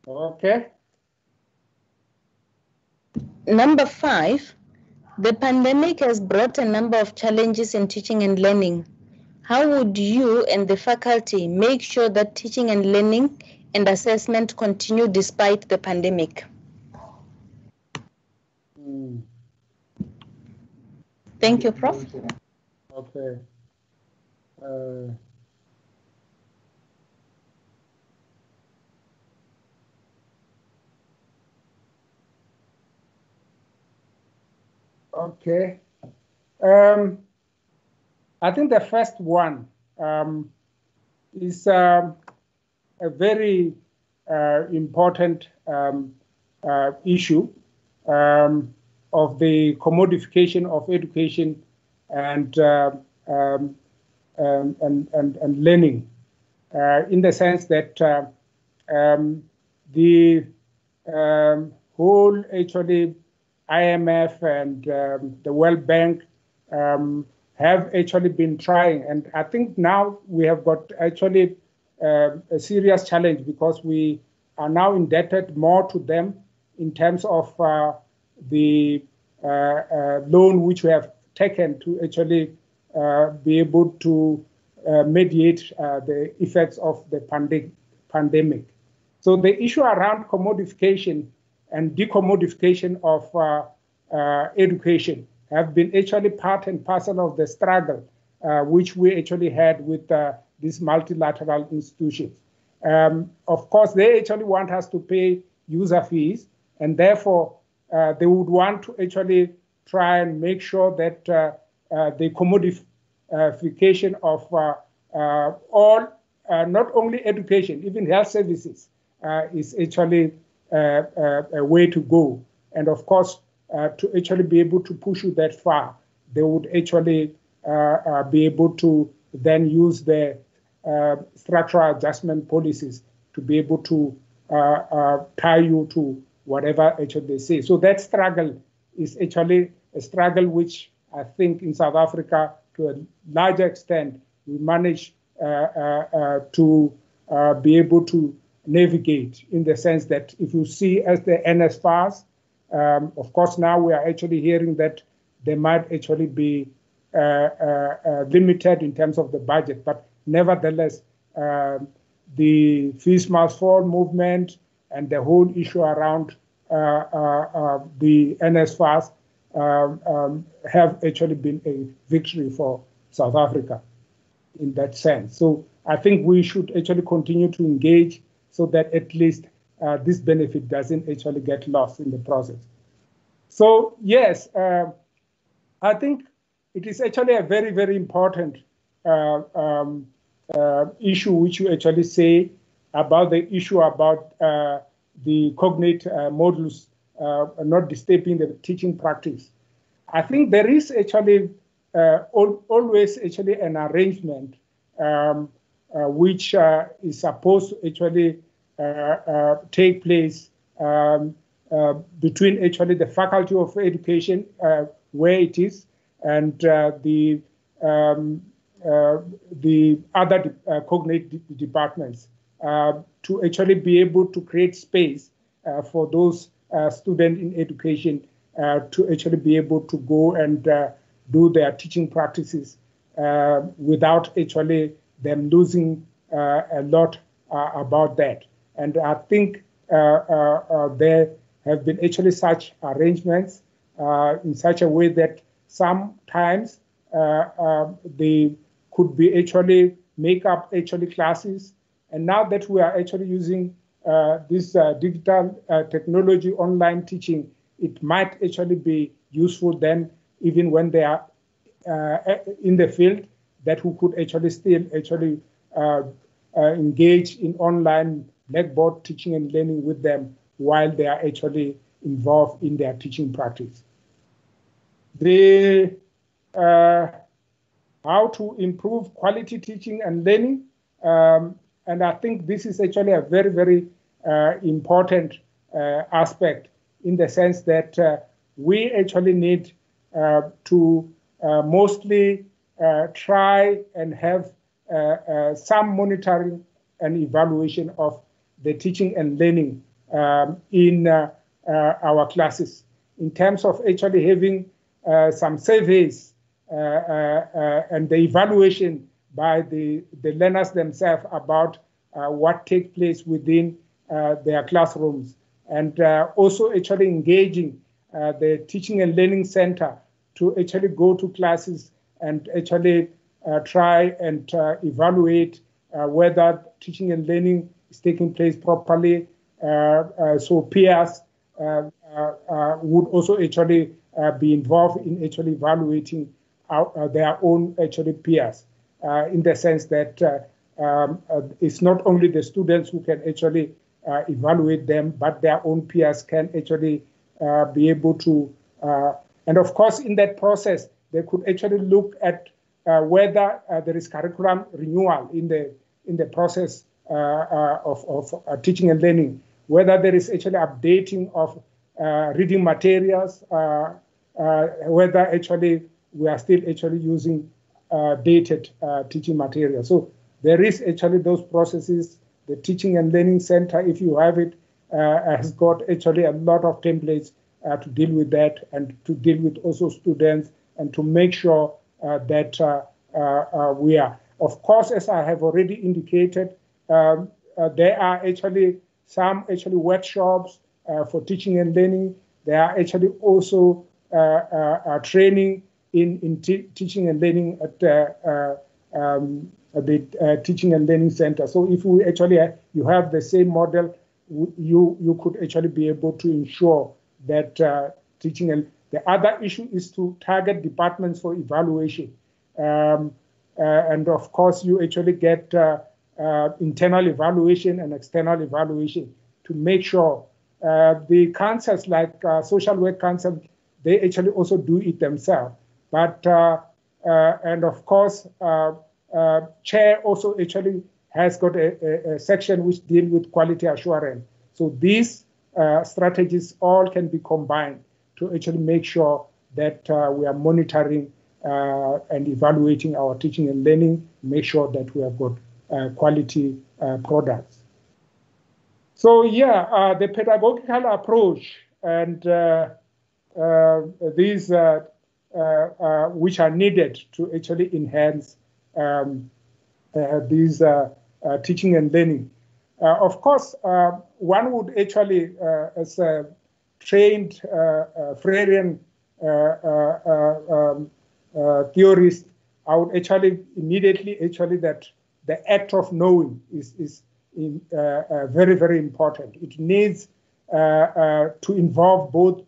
Okay. Number 5, the pandemic has brought a number of challenges in teaching and learning. How would you and the faculty make sure that teaching and learning and assessment continue despite the pandemic? Thank you, Prof. Okay. Okay. I think the first one is a very important issue of the commodification of education and learning, in the sense that the whole actually IMF and the World Bank have actually been trying, and I think now we have got actually a serious challenge because we are now indebted more to them in terms of the loan which we have taken to actually be able to mediate the effects of the pandemic. So the issue around commodification and decommodification of education have been actually part and parcel of the struggle which we actually had with these multilateral institutions. Of course, they actually want us to pay user fees, and therefore they would want to actually try and make sure that the commodification of all, not only education, even health services is actually a way to go. And of course, to actually be able to push you that far, they would actually be able to then use the structural adjustment policies to be able to tie you to whatever actually they say. So that struggle is actually a struggle which I think in South Africa, to a larger extent, we manage to be able to navigate, in the sense that if you see as the NSFAS, of course, now we are actually hearing that they might actually be limited in terms of the budget, but nevertheless, the Fees Must Fall movement and the whole issue around the NSFAS have actually been a victory for South Africa in that sense. So I think we should actually continue to engage so that at least this benefit doesn't actually get lost in the process. So yes, I think it is actually a very, very important issue which you actually say about the issue about the cognate modules not disturbing the teaching practice. I think there is actually always actually an arrangement which is supposed to actually take place between actually the Faculty of Education, where it is, and the other cognate departments to actually be able to create space for those students in education to actually be able to go and do their teaching practices without actually them losing a lot about that. And I think there have been actually such arrangements in such a way that sometimes they could be actually make up actually classes. And now that we are actually using this digital technology, online teaching, it might actually be useful then, even when they are in the field, that we could actually still actually engage in online blackboard teaching and learning with them while they are actually involved in their teaching practice. The how to improve quality teaching and learning, and I think this is actually a very, very important aspect, in the sense that we actually need to mostly try and have some monitoring and evaluation of the teaching and learning in our classes, in terms of actually having some surveys and the evaluation by the learners themselves about what takes place within their classrooms, and also actually engaging the Teaching and Learning Center to actually go to classes and actually try and evaluate whether teaching and learning is taking place properly. So peers would also actually be involved in actually evaluating their own actually peers, in the sense that it's not only the students who can actually evaluate them, but their own peers can actually be able to, and of course in that process, they could actually look at whether there is curriculum renewal in the process of teaching and learning, whether there is actually updating of reading materials, whether actually we are still actually using dated teaching materials. So there is actually those processes. The Teaching and Learning Center, if you have it, has got actually a lot of templates to deal with that, and to deal with also students, and to make sure that we are. Of course, as I have already indicated, there are actually some workshops for teaching and learning. There are actually also training in teaching and learning at the Teaching and Learning Center. So if we actually you have the same model, you could actually be able to ensure that teaching. And the other issue is to target departments for evaluation, and of course you actually get internal evaluation and external evaluation to make sure the councils like social work council, they actually also do it themselves. But and of course, chair also actually has got a section which deals with quality assurance. So these strategies all can be combined to actually make sure that we are monitoring and evaluating our teaching and learning, make sure that we have got quality products. So yeah, the pedagogical approach and these which are needed to actually enhance these teaching and learning. Of course, one would actually, as a trained Freirean theorist, I would actually immediately that the act of knowing is very, very important. It needs to involve both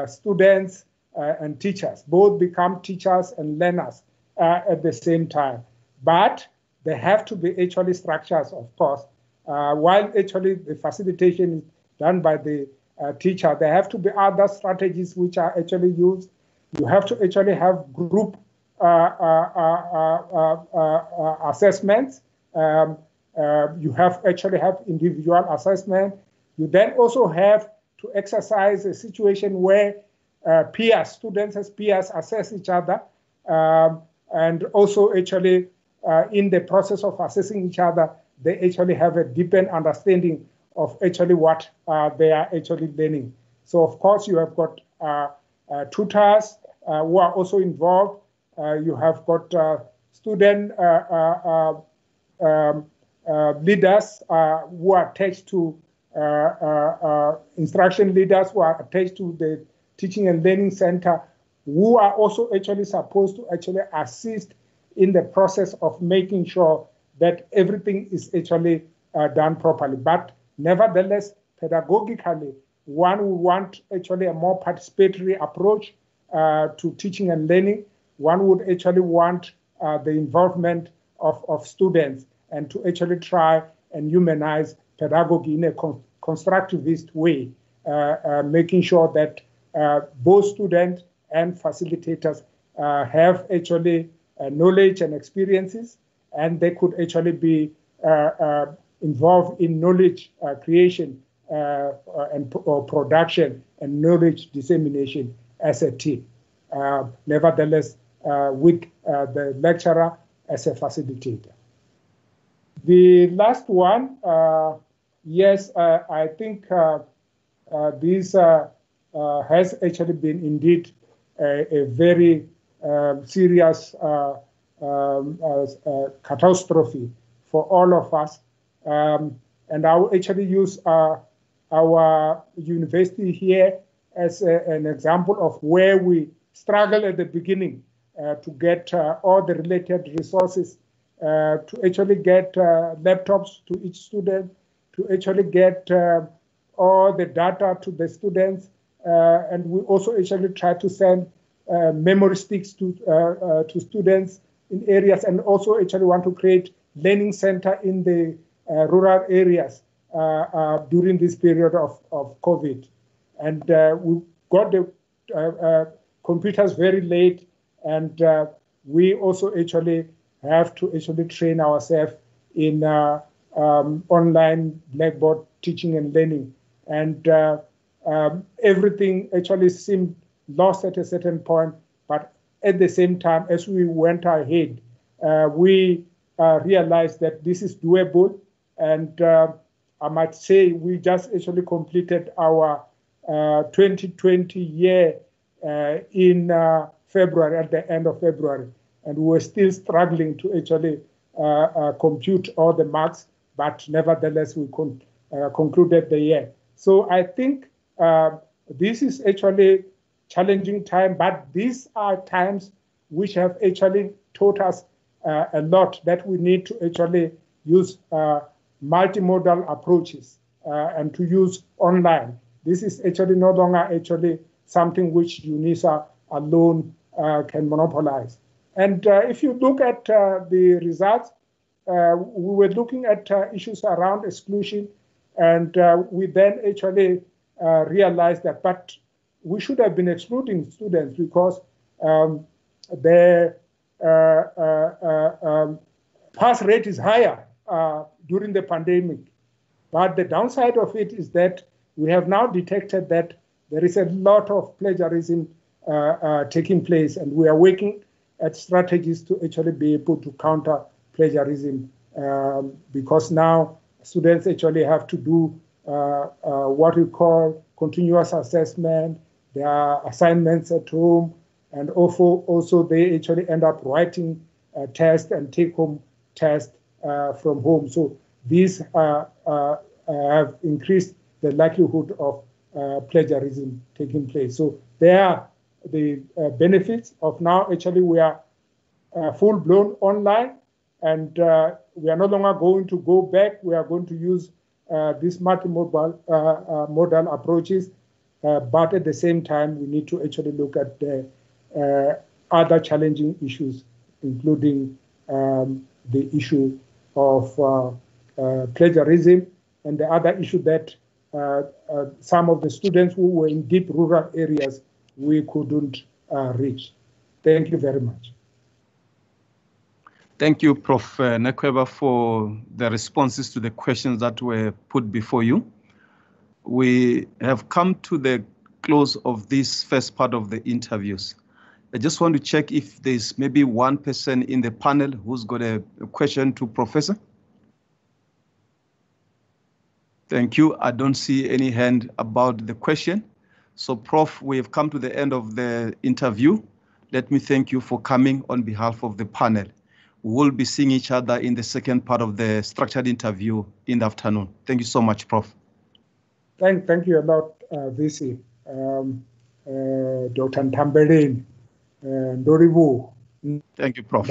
students and teachers, both become teachers and learners at the same time. But there have to be actually structures, of course. While actually the facilitation is done by the teacher, there have to be other strategies which are actually used. You have to actually have group assessments. You have individual assessment. You then also have to exercise a situation where peers, students as peers assess each other, and also actually in the process of assessing each other, they actually have a deepened understanding of actually what they are actually learning. So of course you have got tutors who are also involved. You have got student leaders who are attached to instruction leaders who are attached to the Teaching and Learning Center, who are also actually supposed to actually assist in the process of making sure that everything is actually done properly. But nevertheless, pedagogically, one would want actually a more participatory approach to teaching and learning. One would actually want the involvement of students, and to actually try and humanize pedagogy in a constructivist way, making sure that both students and facilitators have actually knowledge and experiences, and they could actually be involved in knowledge creation and production and knowledge dissemination as a team. Nevertheless, with the lecturer as a facilitator. The last one, Yes, I think this has actually been indeed a very serious catastrophe for all of us. And I will actually use our university here as an example of where we struggled at the beginning to get all the related resources, to actually get laptops to each student, to actually get all the data to the students. And we also actually try to send memory sticks to students in areas, and also actually want to create learning center in the rural areas during this period of COVID. And we got the computers very late, and we also actually have to actually train ourselves in online Blackboard teaching and learning. And everything actually seemed lost at a certain point, but at the same time, as we went ahead, we realized that this is doable. And I might say we just actually completed our 2020 year in February, at the end of February. And we were still struggling to actually compute all the marks, but nevertheless, we concluded the year. So I think this is actually challenging time, but these are times which have actually taught us a lot, that we need to actually use multimodal approaches and to use online. This is actually no longer actually something which UNISA alone can monopolize. And if you look at the results, we were looking at issues around exclusion, and we then actually realized that, but we should have been excluding students because their pass rate is higher during the pandemic. But the downside of it is that we have now detected that there is a lot of plagiarism taking place, and we are working at strategies to actually be able to counter plagiarism because now students actually have to do what we call continuous assessment, their assignments at home, and also they actually end up writing a test and take-home test from home. So these have increased the likelihood of plagiarism taking place. So there are the benefits of now actually we are full-blown online, and we are no longer going to go back. We are going to use these multimodal modal approaches, but at the same time, we need to actually look at the other challenging issues, including the issue of plagiarism, and the other issue that some of the students who were in deep rural areas, we couldn't reach. Thank you very much. Thank you, Prof. Nekweba, for the responses to the questions that were put before you. We have come to the close of this first part of the interviews. I just want to check if there's maybe one person in the panel who's got a question to Professor. Thank you. I don't see any hand about the question. So, Prof, we have come to the end of the interview. Let me thank you for coming on behalf of the panel. We will be seeing each other in the second part of the structured interview in the afternoon. Thank you so much, Prof. Thank you a lot, VC. Dr. Ntambeleni, Ndoribu. Thank you, Prof.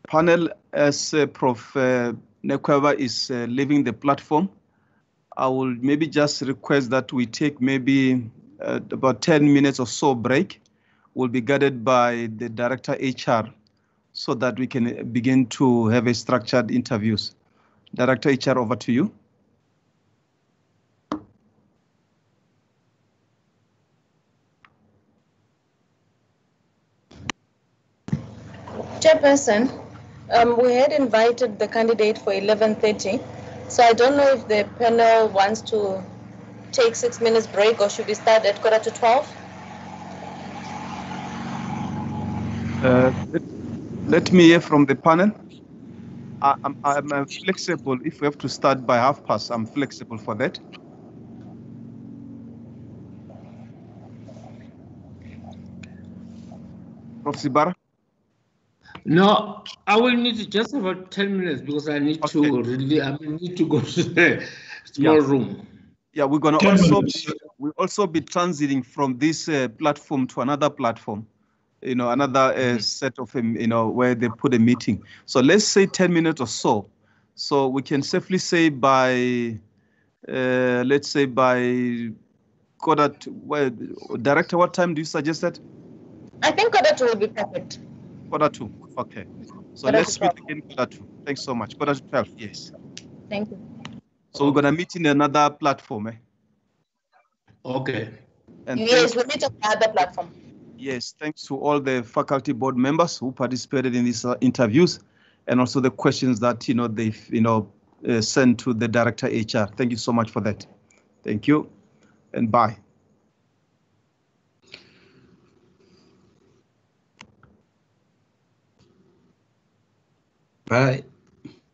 Panel, as Prof. Nekweba is leaving the platform, I will maybe just request that we take maybe about 10 minutes or so break. Will be guided by the Director HR so that we can begin to have a structured interviews. Director HR, over to you. Chairperson, we had invited the candidate for 11:30, so I don't know if the panel wants to take 6 minutes break, or should we start at 11:45? Let me hear from the panel. I'm flexible. If we have to start by past, I'm flexible for that. Prof. Sibara? No, I will need just about 10 minutes because I need to need to go to the small room. Yeah, we're gonna also be transiting from this platform to another platform, another set of where they put a meeting. So let's say 10 minutes or so. So we can safely say by let's say by Director, what time do you suggest that? I think quarter two will be perfect. Quarter two, okay. So let's meet again quarter two. Thanks so much. Quarter to 12, yes. Thank you. So we're gonna meet in another platform, eh? Okay. And yes, we'll meet on another platform. Yes, thanks to all the faculty board members who participated in these interviews, and also the questions that they've sent to the Director HR. Thank you so much for that. Thank you, and bye. Bye.